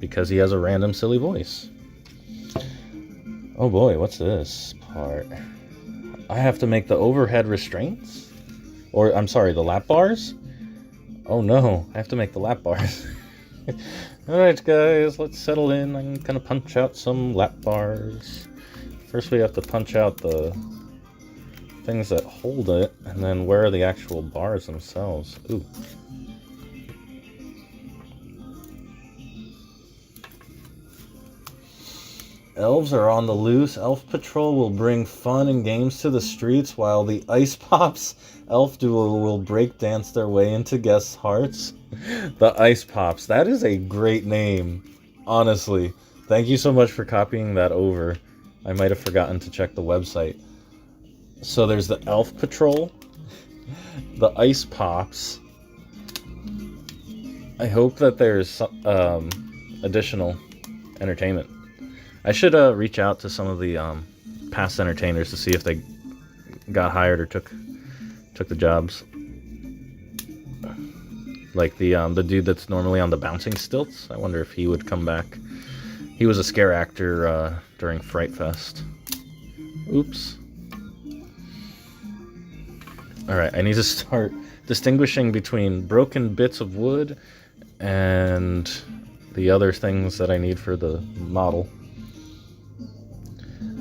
A: Because he has a random silly voice. Oh boy, what's this part? I have to make the overhead restraints? Or, I'm sorry, the lap bars? Oh no, I have to make the lap bars. Alright guys, let's settle in. I'm gonna punch out some lap bars. First we have to punch out the things that hold it, and then where are the actual bars themselves? Ooh. Elves are on the loose. Elf Patrol will bring fun and games to the streets, while the Ice Pops Elf Duo will break dance their way into guests' hearts. The Ice Pops. That is a great name. Honestly. Thank you so much for copying that over. I might have forgotten to check the website. So there's the Elf Patrol. The Ice Pops. I hope that there's additional entertainment. I should reach out to some of the past entertainers to see if they got hired or took the jobs. Like the dude that's normally on the bouncing stilts. I wonder if he would come back. He was a scare actor during Fright Fest. Oops. Alright, I need to start distinguishing between broken bits of wood and the other things that I need for the model.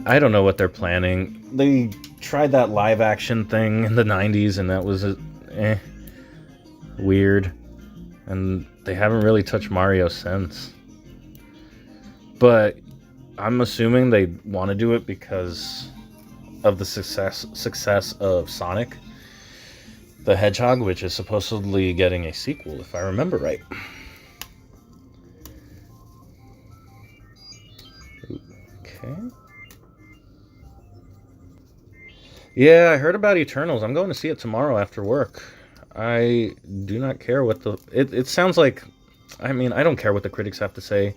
A: I don't know what they're planning. They tried that live action thing in the 90s and that was weird. And they haven't really touched Mario since. But I'm assuming they want to do it because of the success of Sonic the Hedgehog, which is supposedly getting a sequel, if I remember right. Okay. Yeah, I heard about Eternals. I'm going to see it tomorrow after work. I do not care what the... It sounds like... I mean, I don't care what the critics have to say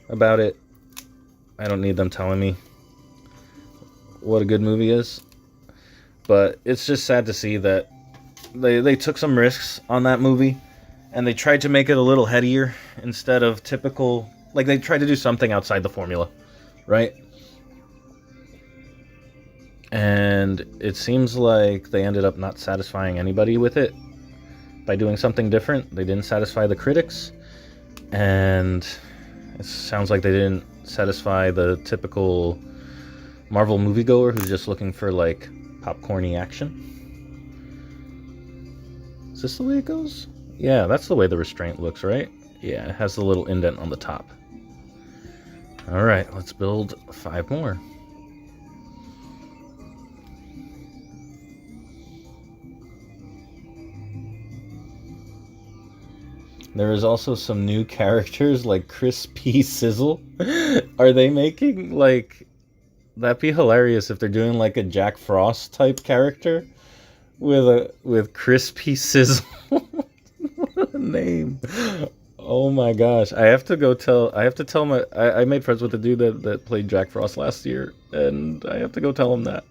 A: about it. I don't need them telling me what a good movie is. But it's just sad to see that they took some risks on that movie. And they tried to make it a little headier instead of typical... Like, they tried to do something outside the formula. Right? And it seems like they ended up not satisfying anybody with it by doing something different. They didn't satisfy the critics, and it sounds like they didn't satisfy the typical Marvel moviegoer who's just looking for, like, popcorny action. Is this the way it goes? Yeah, that's the way the restraint looks, right? Yeah, it has the little indent on the top. Alright, let's build 5 more. There is also some new characters like Chris P. Sizzle. Are they making like... That'd be hilarious if they're doing like a Jack Frost type character with Chris P. Sizzle. What a name. Oh my gosh. I have to tell my... I made friends with the dude that played Jack Frost last year, and I have to go tell him that.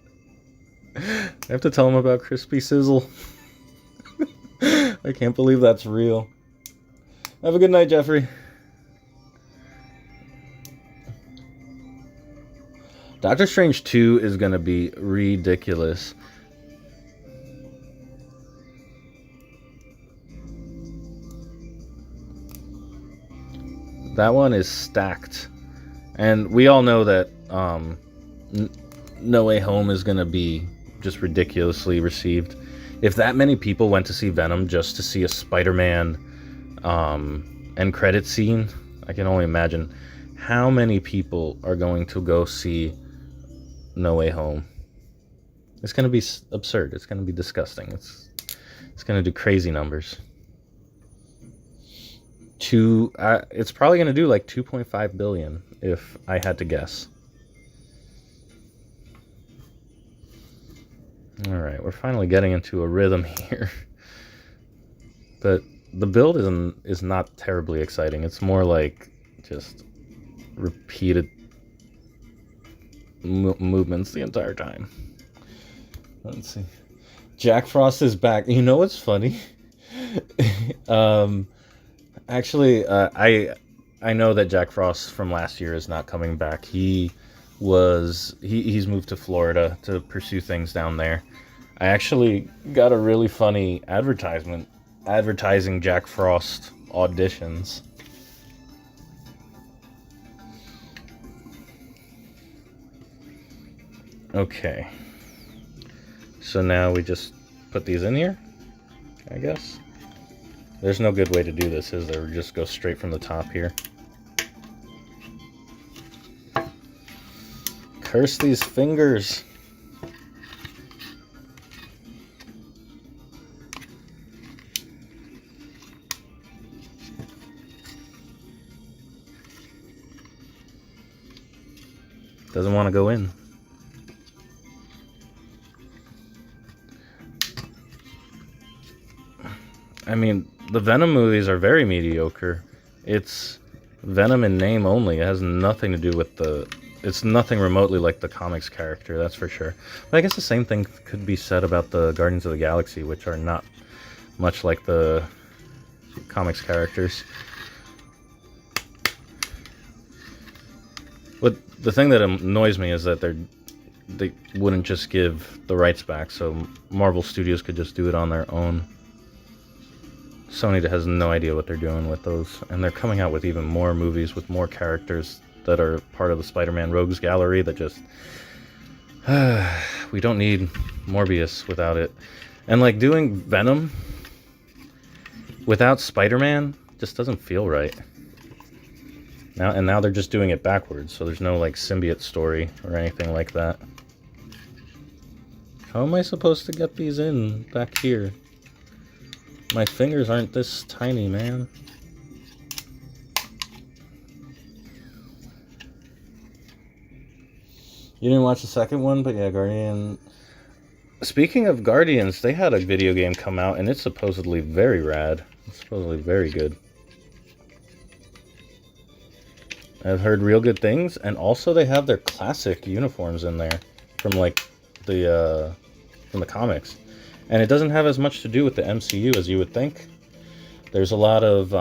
A: I have to tell him about Chris P. Sizzle. I can't believe that's real. Have a good night, Jeffrey. Doctor Strange 2 is going to be ridiculous. That one is stacked. And we all know that No Way Home is going to be just ridiculously received. If that many people went to see Venom just to see a Spider-Man end credit scene, I can only imagine how many people are going to go see No Way Home. It's going to be absurd. It's going to be disgusting. It's going to do crazy numbers. It's probably going to do like 2.5 billion if I had to guess. All right, we're finally getting into a rhythm here. But the build is not terribly exciting. It's more like just repeated movements the entire time. Let's see. Jack Frost is back. You know what's funny? Actually, I know that Jack Frost from last year is not coming back. He's moved to Florida to pursue things down there. I actually got a really funny advertisement advertising Jack Frost auditions. Okay. So now we just put these in here, I guess. There's no good way to do this, is there? We just go straight from the top here. Curse these fingers. Doesn't want to go in. I mean, the Venom movies are very mediocre. It's Venom in name only. It has nothing to do with it's nothing remotely like the comics character, that's for sure. But I guess the same thing could be said about the Guardians of the Galaxy, which are not much like the comics characters. But the thing that annoys me is that they wouldn't just give the rights back, so Marvel Studios could just do it on their own. Sony has no idea what they're doing with those, and they're coming out with even more movies with more characters that are part of the Spider-Man Rogues Gallery that just... we don't need Morbius without it. And like doing Venom without Spider-Man just doesn't feel right. Now they're just doing it backwards, so there's no like symbiote story or anything like that. How am I supposed to get these in back here? My fingers aren't this tiny, man. You didn't watch the second one, but yeah, Guardian... Speaking of Guardians, they had a video game come out, and it's supposedly very rad. It's supposedly very good. I've heard real good things, and also they have their classic uniforms in there from like from the comics. And it doesn't have as much to do with the MCU as you would think. There's a lot of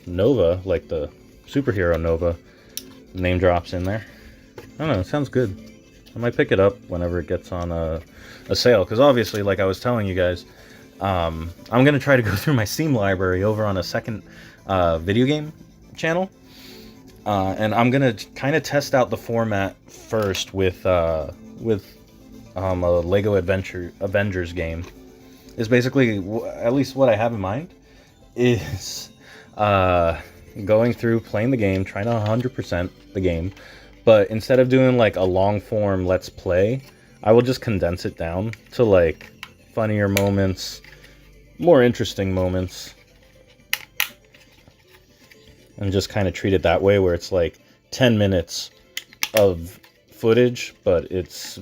A: Nova, like the superhero Nova, name drops in there. I don't know, it sounds good. I might pick it up whenever it gets on a sale. Because obviously, like I was telling you guys, I'm going to try to go through my Steam library over on a second video game channel. And I'm going to kind of test out the format first with a Lego Avengers game. Is basically, at least what I have in mind, is going through, playing the game, trying to 100% the game, but instead of doing like a long form let's play, I will just condense it down to like funnier moments, more interesting moments, and just kind of treat it that way, where it's like 10 minutes of footage, but it's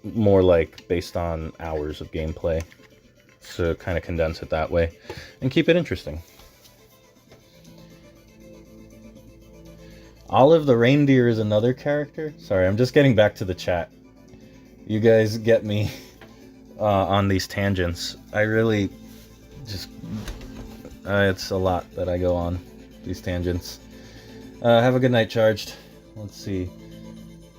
A: more like based on hours of gameplay. So kind of condense it that way and keep it interesting. Olive the reindeer is another character. Sorry, I'm just getting back to the chat. You guys get me on these tangents. I really just... it's a lot that I go on, these tangents. Have a good night, Charged. Let's see.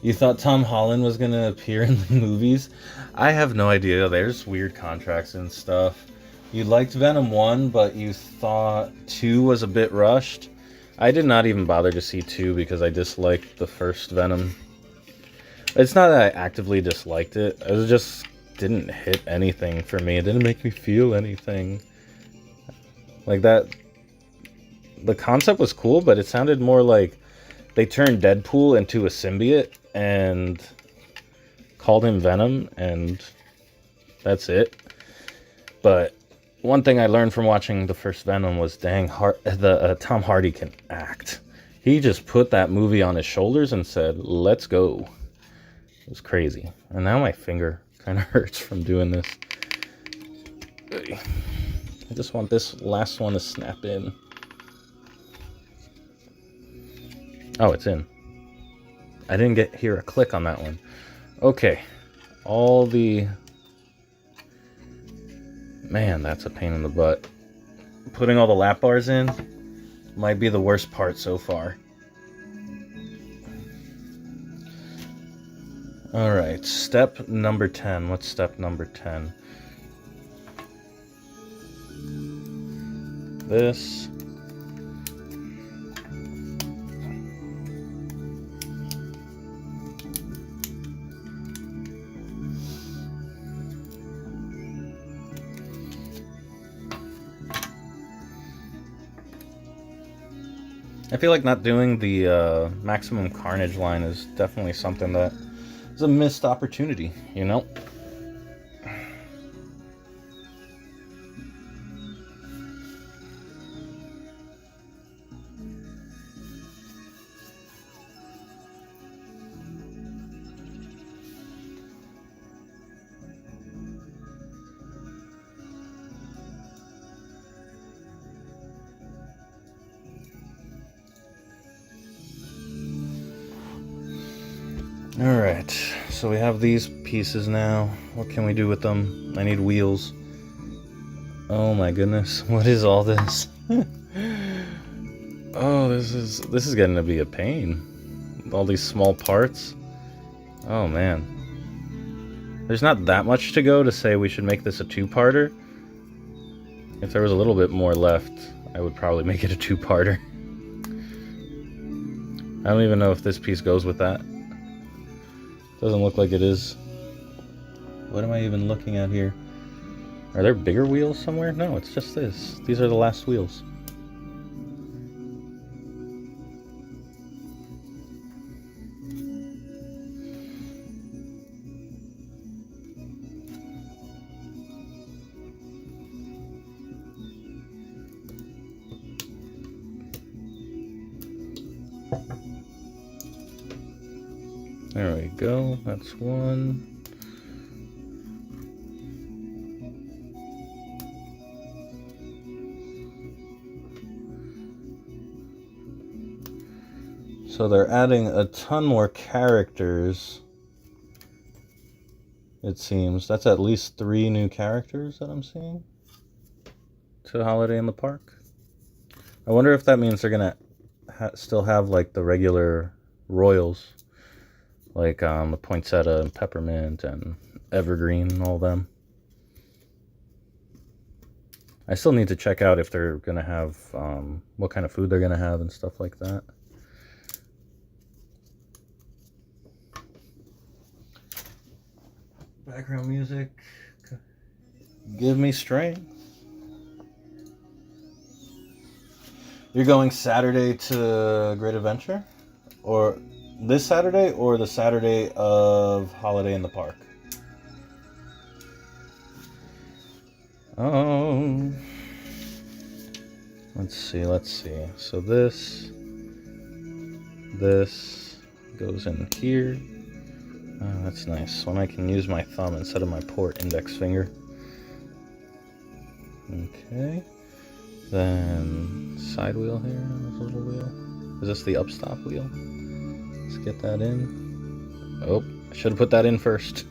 A: You thought Tom Holland was going to appear in the movies? I have no idea. There's weird contracts and stuff. You liked Venom 1, but you thought 2 was a bit rushed. I did not even bother to see 2 because I disliked the first Venom. It's not that I actively disliked it. It just didn't hit anything for me. It didn't make me feel anything. Like that... The concept was cool, but it sounded more like they turned Deadpool into a symbiote and called him Venom, and that's it. But one thing I learned from watching the first Venom was, dang, Tom Hardy can act. He just put that movie on his shoulders and said, let's go. It was crazy. And now my finger kind of hurts from doing this. I just want this last one to snap in. Oh, it's in. I didn't hear a click on that one. Okay. All the... Man, that's a pain in the butt. Putting all the lap bars in might be the worst part so far. Alright, step number 10. What's step number 10? This... I feel like not doing the Maximum Carnage line is definitely something that is a missed opportunity, you know? Alright, so we have these pieces now. What can we do with them? I need wheels. Oh my goodness, what is all this? Oh, this is getting to be a pain. All these small parts. Oh man. There's not that much to go to say we should make this a two-parter. If there was a little bit more left, I would probably make it a two-parter. I don't even know if this piece goes with that. Doesn't look like it is. What am I even looking at here? Are there bigger wheels somewhere? No, it's just this. These are the last wheels. There we go, that's one. So they're adding a ton more characters, it seems. That's at least 3 new characters that I'm seeing to Holiday in the Park. I wonder if that means they're gonna still have like the regular Royals. Like the Poinsettia and Peppermint and Evergreen and all them. I still need to check out if they're going to have, what kind of food they're going to have and stuff like that. Background music. Give me strength. You're going Saturday to Great Adventure? Or this Saturday or the Saturday of Holiday in the Park? Oh. Let's see. So this goes in here. Oh, that's nice. When I can use my thumb instead of my poor index finger. Okay. Then side wheel here, this little wheel. Is this the upstop wheel? Let's get that in. Oh, I should have put that in first.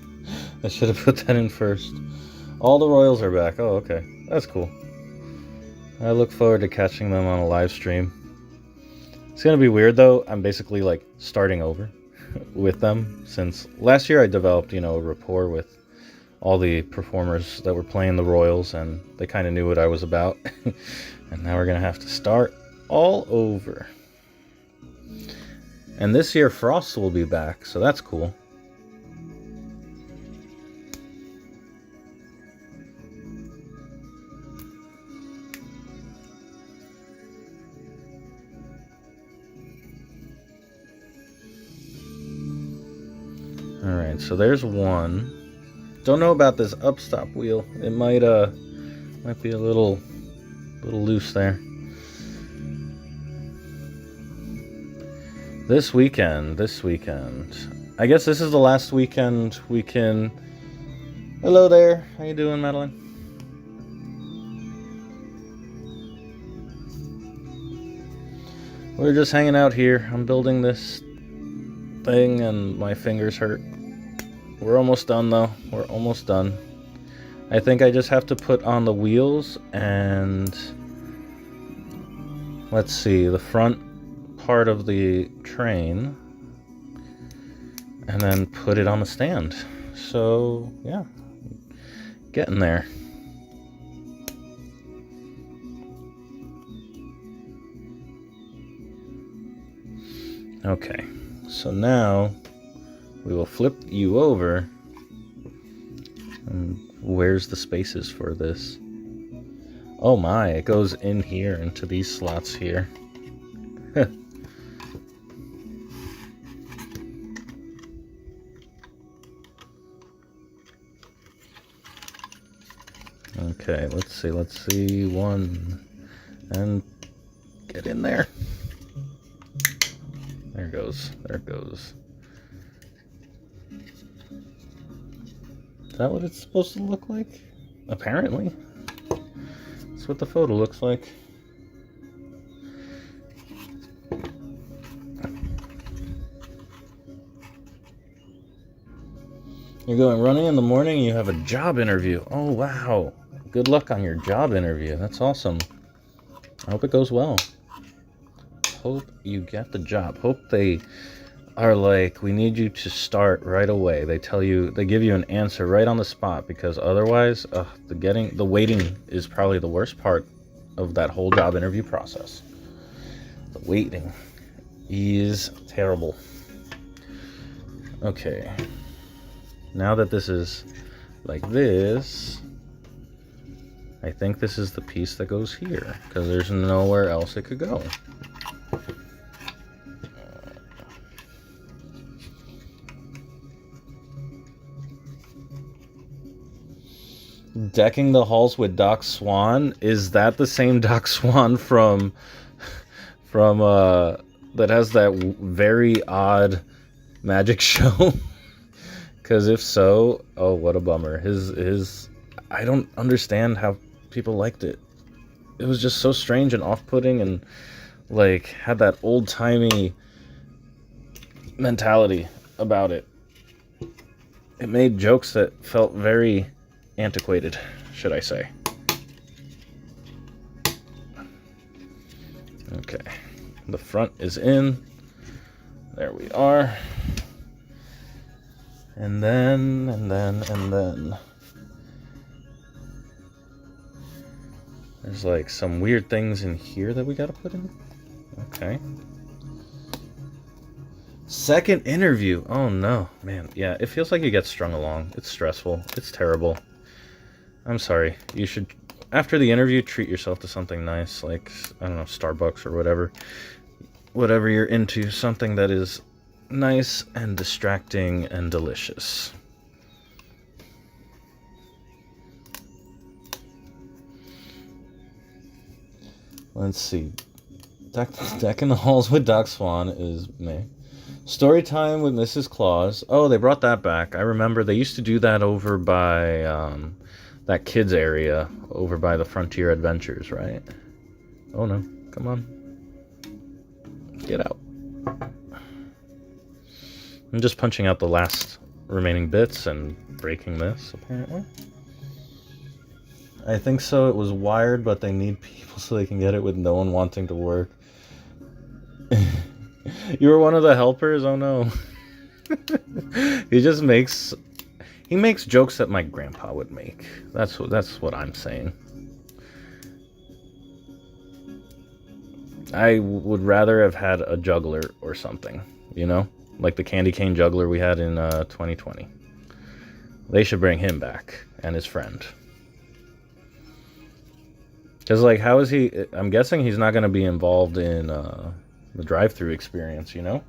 A: All the royals are back. Oh, okay. That's cool. I look forward to catching them on a live stream. It's gonna be weird though. I'm basically like starting over with them, since last year I developed, a rapport with all the performers that were playing the royals, and they kind of knew what I was about. And now we're gonna have to start all over. And this year Frost will be back, so that's cool. Alright, so there's one. Don't know about this upstop wheel. It might be a little loose there. This weekend. I guess this is the last weekend we can... Hello there. How you doing, Madeline? We're just hanging out here. I'm building this thing and my fingers hurt. We're almost done though. We're almost done. I think I just have to put on the wheels and... Let's see, the front part of the train, and then put it on the stand. So, yeah, getting there. Okay, so now we will flip you over. And where's the spaces for this? Oh my, it goes in here into these slots here. Okay, let's see, one, and get in there. There it goes. Is that what it's supposed to look like? Apparently. That's what the photo looks like. You're going running in the morning and you have a job interview. Oh, wow. Good luck on your job interview. That's awesome. I hope it goes well. Hope you get the job. Hope they are like, we need you to start right away. They give you an answer right on the spot, because otherwise, the waiting is probably the worst part of that whole job interview process. The waiting is terrible. Okay. Now that this is like this, I think this is the piece that goes here, because there's nowhere else it could go. Decking the halls with Doc Swan? Is that the same Doc Swan from that has that very odd magic show? Because if so, oh, what a bummer. His I don't understand how people liked it. It was just so strange and off-putting, and like had that old-timey mentality about it. It made jokes that felt very antiquated, should I say. Okay, the front is in. There we are. And then there's like some weird things in here that we gotta put in. Okay. Second interview. Oh no, man. Yeah, it feels like you get strung along. It's stressful. It's terrible. I'm sorry. You should, after the interview, treat yourself to something nice, like, I don't know, Starbucks or whatever. Whatever you're into, something that is nice and distracting and delicious. Let's see. Decking the halls with Doc Swan is May. Story time with Mrs. Claus. Oh, they brought that back. I remember they used to do that over by that kids area over by the Frontier Adventures, right? Oh no, come on. Get out. I'm just punching out the last remaining bits and breaking this, apparently. I think so. It was wired, but they need people so they can get it with no one wanting to work. You were one of the helpers? Oh no. He makes jokes that my grandpa would make. That's what I'm saying. I would rather have had a juggler or something, you know? Like the candy cane juggler we had in 2020. They should bring him back and his friend. Because, like, how is he... I'm guessing he's not going to be involved in the drive-thru experience, you know?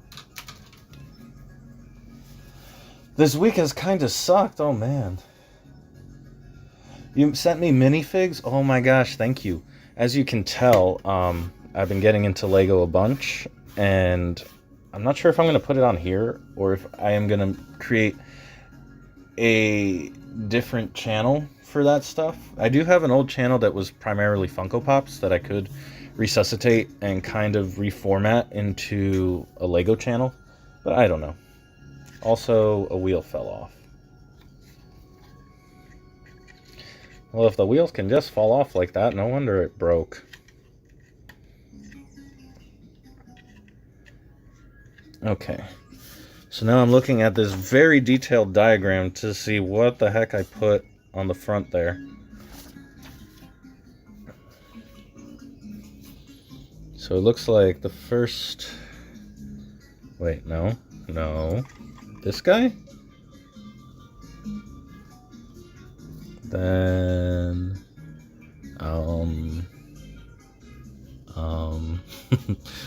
A: This week has kind of sucked. Oh, man. You sent me minifigs? Oh, my gosh, thank you. As you can tell, I've been getting into Lego a bunch, and I'm not sure if I'm going to put it on here or if I am going to create a different channel for that stuff. I do have an old channel that was primarily Funko Pops that I could resuscitate and kind of reformat into a Lego channel, but I don't know. Also, a wheel fell off. Well, if the wheels can just fall off like that, no wonder it broke. Okay, so now I'm looking at this very detailed diagram to see what the heck I put on the front there. So it looks like the first... Wait, no. This guy? Then...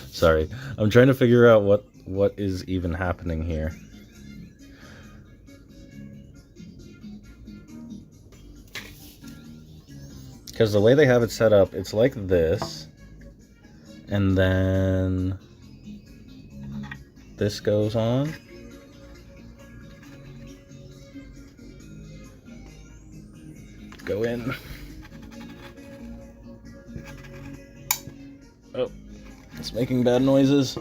A: Sorry, I'm trying to figure out what is even happening here. Because the way they have it set up, it's like this, and then this goes on. Go in. Oh, it's making bad noises.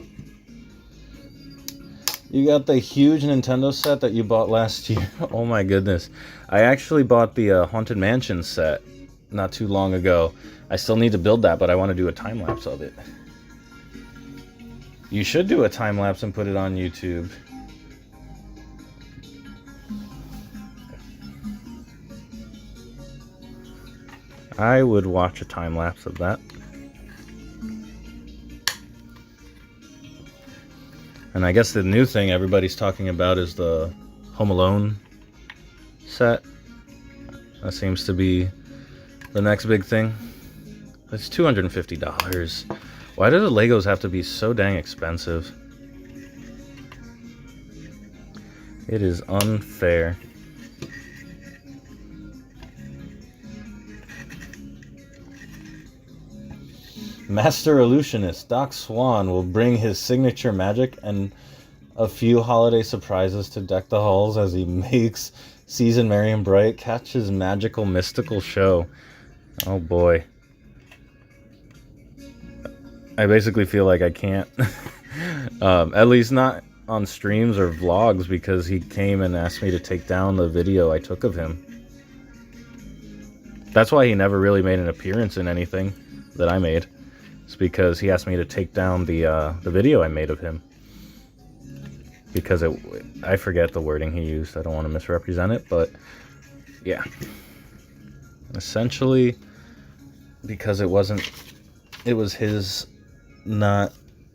A: You got the huge Nintendo set that you bought last year. Oh my goodness. I actually bought the Haunted Mansion set not too long ago. I still need to build that, but I want to do a time-lapse of it. You should do a time-lapse and put it on YouTube. I would watch a time-lapse of that. And I guess the new thing everybody's talking about is the Home Alone set. That seems to be the next big thing. It's $250. Why do the Legos have to be so dang expensive? It is unfair. Master Illusionist Doc Swan will bring his signature magic and a few holiday surprises to deck the halls as he makes Season merry and bright. Catch his magical mystical show. Oh boy. I basically feel like I can't. At least not on streams or vlogs, because he came and asked me to take down the video I took of him. That's why he never really made an appearance in anything that I made. It's because he asked me to take down the video I made of him. Because I forget the wording he used. I don't want to misrepresent it, but yeah. Essentially, because it was his, not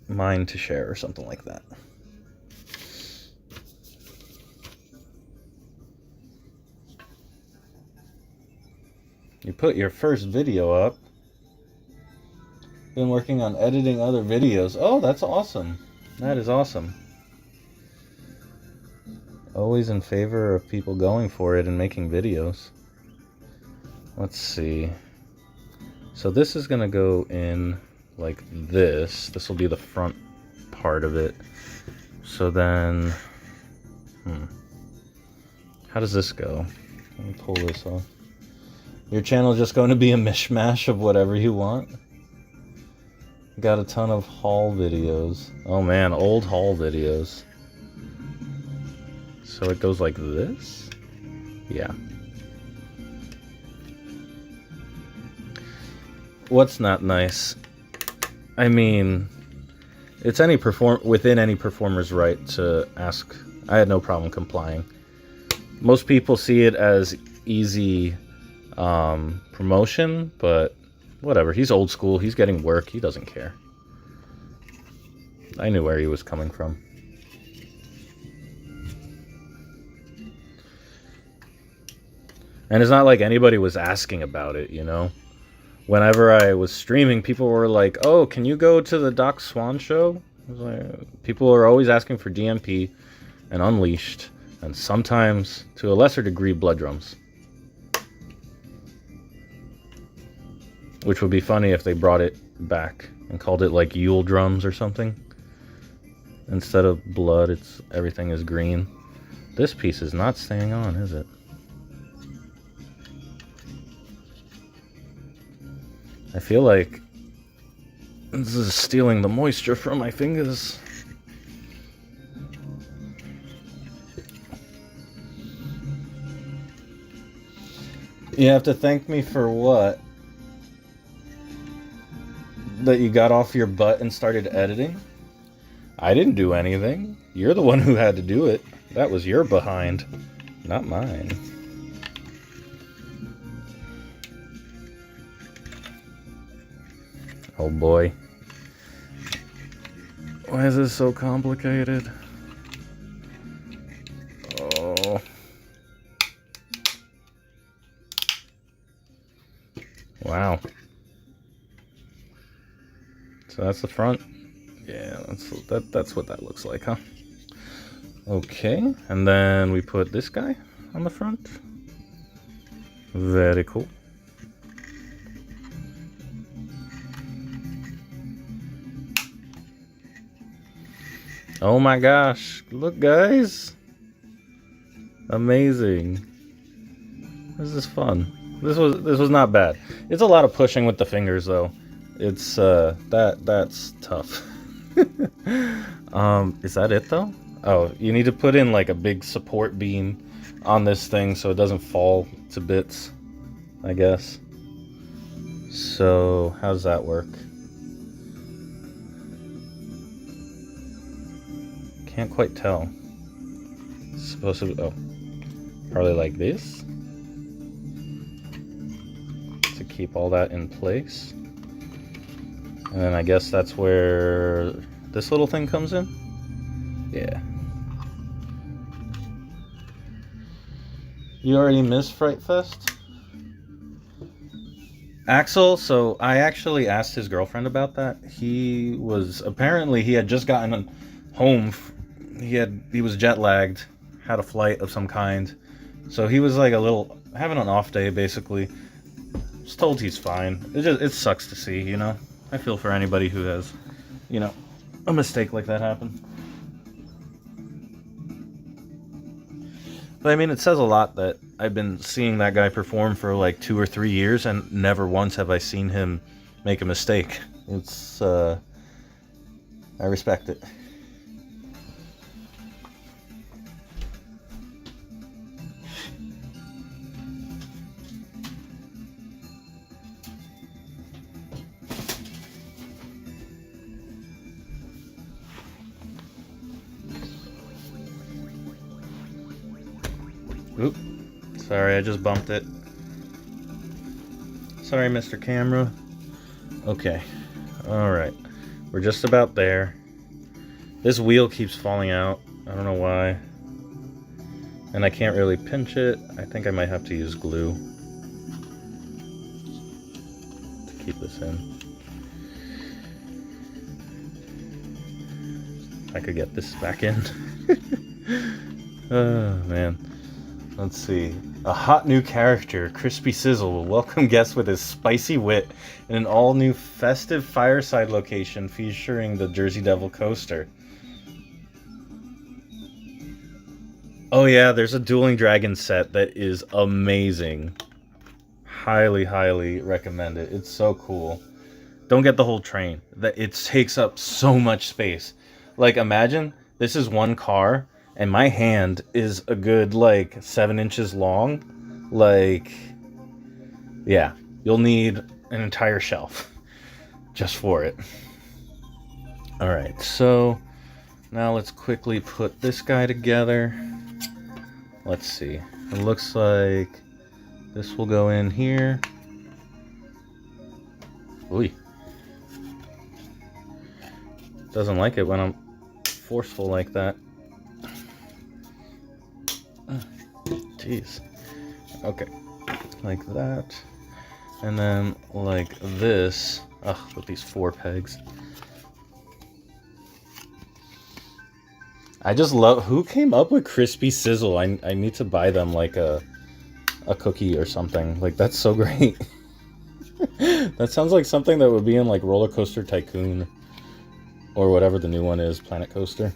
A: mine to share or something like that. You put your first video up. Been working on editing other videos. Oh, that's awesome. That is awesome. Always in favor of people going for it and making videos. Let's see. So this is going to go in like this. This will be the front part of it. So then, how does this go? Let me pull this off. Your channel is just going to be a mishmash of whatever you want. Got a ton of haul videos. Oh man, old haul videos. So it goes like this? Yeah. What's not nice? I mean, it's within any performer's right to ask. I had no problem complying. Most people see it as easy promotion, but whatever. He's old school. He's getting work. He doesn't care. I knew where he was coming from. And it's not like anybody was asking about it, you know? Whenever I was streaming, people were like, oh, can you go to the Doc Swan show? I was like, people are always asking for DMP and Unleashed, and sometimes, to a lesser degree, Blood Drums. Which would be funny if they brought it back and called it like Yule Drums or something. Instead of blood, everything is green. This piece is not staying on, is it? I feel like this is stealing the moisture from my fingers. You have to thank me for what? That you got off your butt and started editing? I didn't do anything. You're the one who had to do it. That was your behind, not mine. Oh boy. Why is this so complicated? Oh. Wow. So that's the front. Yeah, that's what that looks like, huh? Okay, and then we put this guy on the front. Very cool. Oh my gosh, look guys. Amazing. This is fun. This was not bad. It's a lot of pushing with the fingers though. It's that's tough. Is that it though? Oh, you need to put in like a big support beam on this thing so it doesn't fall to bits, I guess. So how does that work? Can't quite tell. It's supposed to be, oh, probably like this to keep all that in place. And then I guess that's where this little thing comes in. Yeah. You already missed Fright Fest? Axel, so I actually asked his girlfriend about that. He had just gotten home. He was jet lagged, had a flight of some kind. So he was like having an off day basically. Just told he's fine. It sucks to see, you know. I feel for anybody who has, you know, a mistake like that happen. But I mean, it says a lot that I've been seeing that guy perform for like 2 or 3 years and never once have I seen him make a mistake. It's, I respect it. Oop, sorry, I just bumped it. Sorry, Mr. Camera. Okay, alright. We're just about there. This wheel keeps falling out. I don't know why. And I can't really pinch it. I think I might have to use glue to keep this in. I could get this back in. Oh, man. Let's see. A hot new character, Crispy Sizzle, will welcome guests with his spicy wit in an all-new festive fireside location featuring the Jersey Devil coaster. Oh yeah, there's a Dueling Dragon set that is amazing. Highly, highly recommend it. It's so cool. Don't get the whole train. It takes up so much space. Like, imagine this is one car, and my hand is a good, like, 7 inches long. Like, yeah, you'll need an entire shelf just for it. Alright, so now let's quickly put this guy together. Let's see. It looks like this will go in here. Ooh. Doesn't like it when I'm forceful like that. Jeez. Okay. Like that. And then like this. Ugh, with these 4 pegs. I just love... Who came up with Crispy Sizzle? I need to buy them like a cookie or something. Like, that's so great. That sounds like something that would be in like Roller Coaster Tycoon. Or whatever the new one is, Planet Coaster.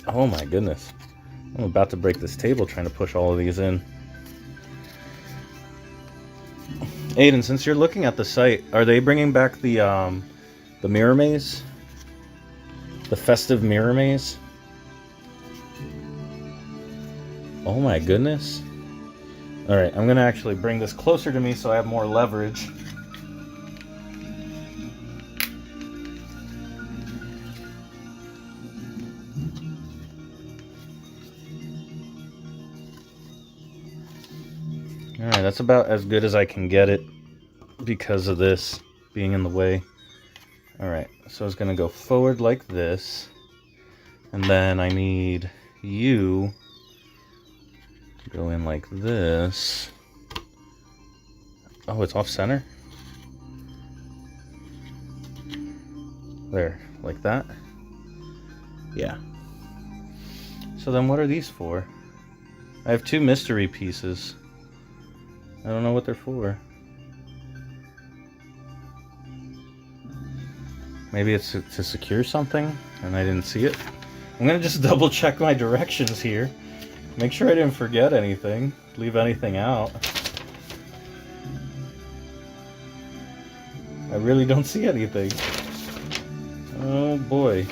A: Oh my goodness. I'm about to break this table trying to push all of these in. Aiden, since you're looking at the site, are they bringing back the mirror maze? The festive mirror maze? Oh my goodness. Alright, I'm gonna actually bring this closer to me so I have more leverage. Alright, that's about as good as I can get it because of this being in the way. Alright, so it's going to go forward like this. And then I need you to go in like this. Oh, it's off center? There, like that? Yeah. So then what are these for? I have 2 mystery pieces. I don't know what they're for. Maybe it's to secure something and I didn't see it. I'm gonna just double check my directions here. Make sure I didn't forget anything. Leave anything out. I really don't see anything. Oh boy.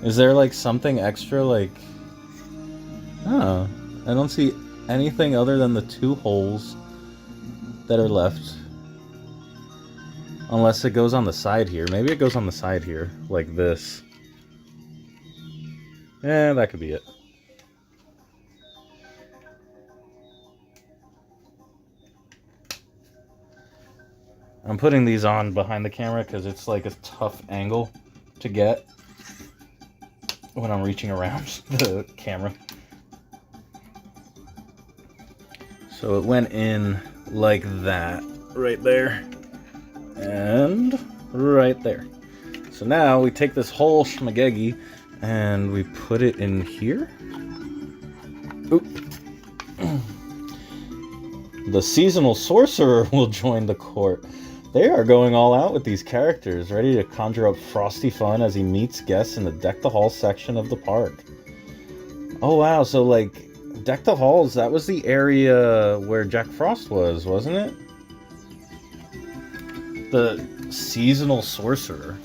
A: Is there like something extra like... Oh, I don't see anything other than the 2 holes that are left. Unless it goes on the side here. Maybe it goes on the side here, like this. Yeah, that could be it. I'm putting these on behind the camera because it's like a tough angle to get when I'm reaching around the camera. So it went in like that, right there, and right there. So now we take this whole schmagegi and we put it in here. Oop. The seasonal sorcerer will join the court. They are going all out with these characters, ready to conjure up frosty fun as he meets guests in the Deck the Hall section of the park. Oh wow, so like Deck the Halls, that was the area where Jack Frost was, wasn't it? The seasonal sorcerer.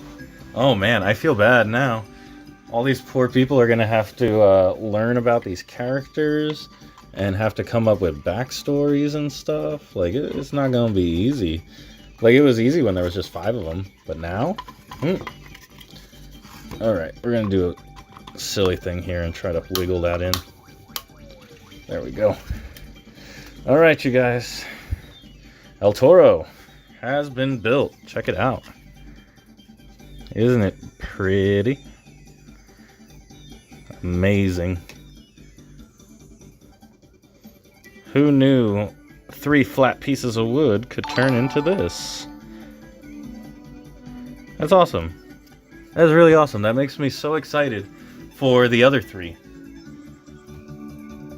A: Oh man, I feel bad now. All these poor people are gonna have to learn about these characters and have to come up with backstories and stuff. Like, it's not gonna be easy. Like, it was easy when there was just 5 of them, but now? Alright, we're gonna do a silly thing here and try to wiggle that in. There we go. Alright, you guys. El Toro has been built. Check it out. Isn't it pretty? Amazing. Who knew 3 flat pieces of wood could turn into this? That's awesome. That's really awesome. That makes me so excited for the other 3.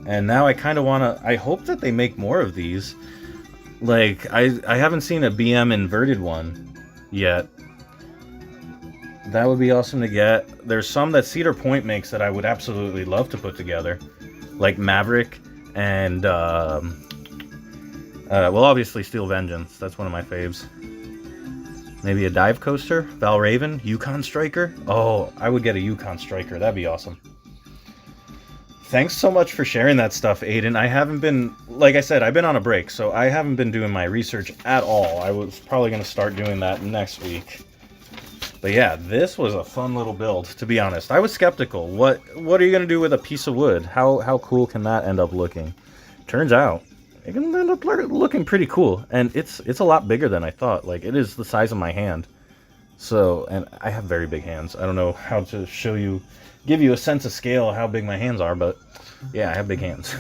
A: And now I kind of want to... I hope that they make more of these. Like, I haven't seen a BM inverted one yet. That would be awesome to get. There's some that Cedar Point makes that I would absolutely love to put together. Like Maverick and... well, obviously Steel Vengeance. That's one of my faves. Maybe a dive coaster? Valraven? Yukon Striker? Oh, I would get a Yukon Striker. That'd be awesome. Thanks so much for sharing that stuff, Aiden. I haven't been... Like I said, I've been on a break, so I haven't been doing my research at all. I was probably going to start doing that next week. But yeah, this was a fun little build, to be honest. I was skeptical. What are you going to do with a piece of wood? How cool can that end up looking? Turns out, it can end up looking pretty cool. And it's a lot bigger than I thought. Like, it is the size of my hand. So, and I have very big hands. I don't know how to show you, give you a sense of scale of how big my hands are, but yeah, I have big hands.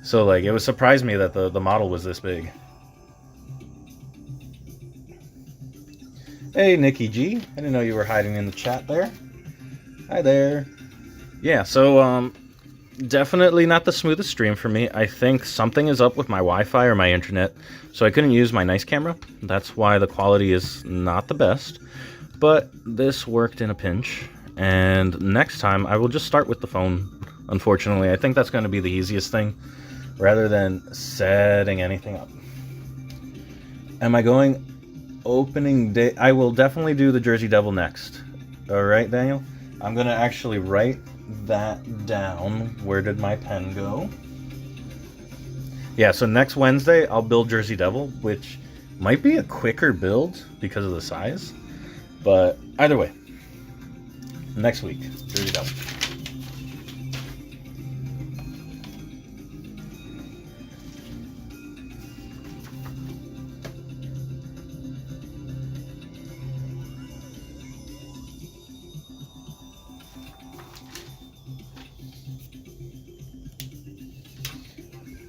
A: So, like, it would surprise me that the model was this big. Hey, Nikki G. I didn't know you were hiding in the chat there. Hi there. Yeah, so, definitely not the smoothest stream for me. I think something is up with my Wi-Fi or my internet, so I couldn't use my nice camera. That's why the quality is not the best. But this worked in a pinch, and next time I will just start with the phone, unfortunately. I think that's going to be the easiest thing, rather than setting anything up. Am I going opening day? I will definitely do the Jersey Devil next. Alright, Daniel? I'm going to actually write that down. Where did my pen go? Yeah, so next Wednesday I'll build Jersey Devil, which might be a quicker build because of the size. But either way, next week, Jersey Devil.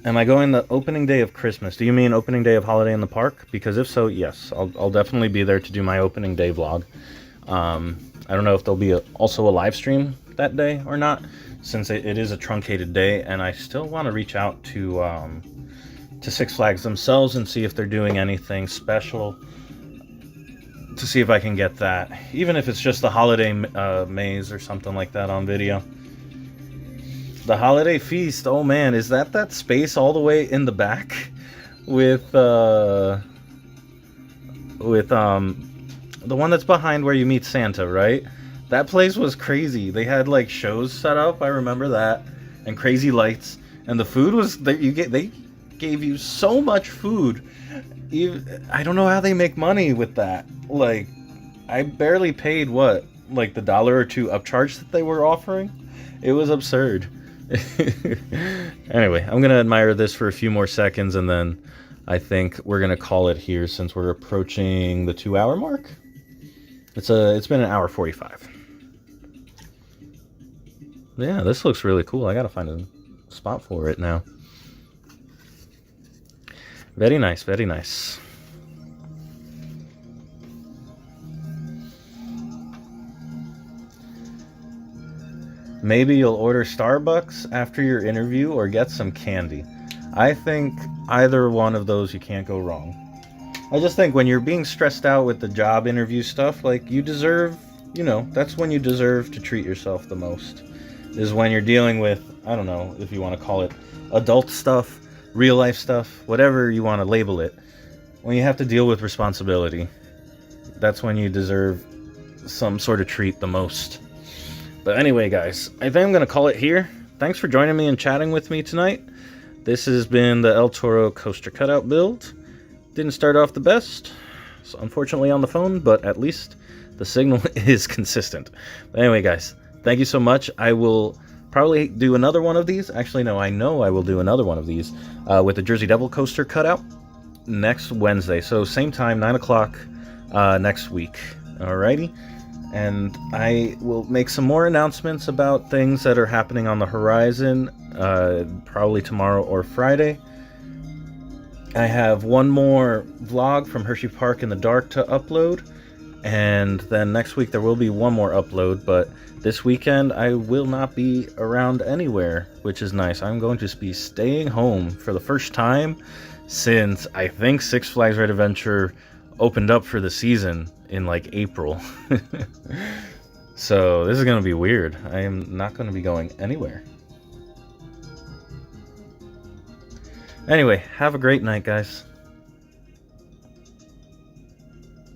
A: Am I going the opening day of Christmas? Do you mean opening day of Holiday in the Park? Because if so, yes. I'll definitely be there to do my opening day vlog. I don't know if there'll be also a live stream that day or not, since it is a truncated day, and I still want to reach out to Six Flags themselves and see if they're doing anything special, to see if I can get that. Even if it's just the holiday maze or something like that on video. The Holiday Feast, oh man, is that space all the way in the back with the one that's behind where you meet Santa, right? That place was crazy. They had like shows set up, I remember that, and crazy lights, and the food was they gave you so much food. I don't know how they make money with that. Like, I barely paid what, like the $1 or $2 upcharge that they were offering. It was absurd. Anyway, I'm gonna admire this for a few more seconds, and then I think we're gonna call it here since we're approaching the 2-hour mark. It's been 1 hour 45. Yeah, this looks really cool. I gotta find a spot for it now. Very nice, very nice. Maybe you'll order Starbucks after your interview or get some candy. I think either one of those you can't go wrong. I just think when you're being stressed out with the job interview stuff, like, you deserve, you know, that's when you deserve to treat yourself the most. Is when you're dealing with, I don't know if you want to call it adult stuff, real life stuff, whatever you want to label it. When you have to deal with responsibility, that's when you deserve some sort of treat the most. But anyway, guys, I think I'm going to call it here. Thanks for joining me and chatting with me tonight. This has been the El Toro coaster cutout build. Didn't start off the best, so unfortunately on the phone, but at least the signal is consistent. But anyway, guys, thank you so much. I will probably do another one of these. Actually, no, I know I will do another one of these with the Jersey Devil coaster cutout next Wednesday. So same time, 9 o'clock next week. Alrighty. And I will make some more announcements about things that are happening on the horizon, probably tomorrow or Friday. I have one more vlog from Hershey Park in the Dark to upload, And then next week there will be one more upload, but this weekend I will not be around anywhere, which is nice. I'm going to be staying home for the first time since I think Six Flags Great Adventure opened up for the season in like April. So this is going to be weird. I am not going to be going anywhere. Anyway, have a great night, guys.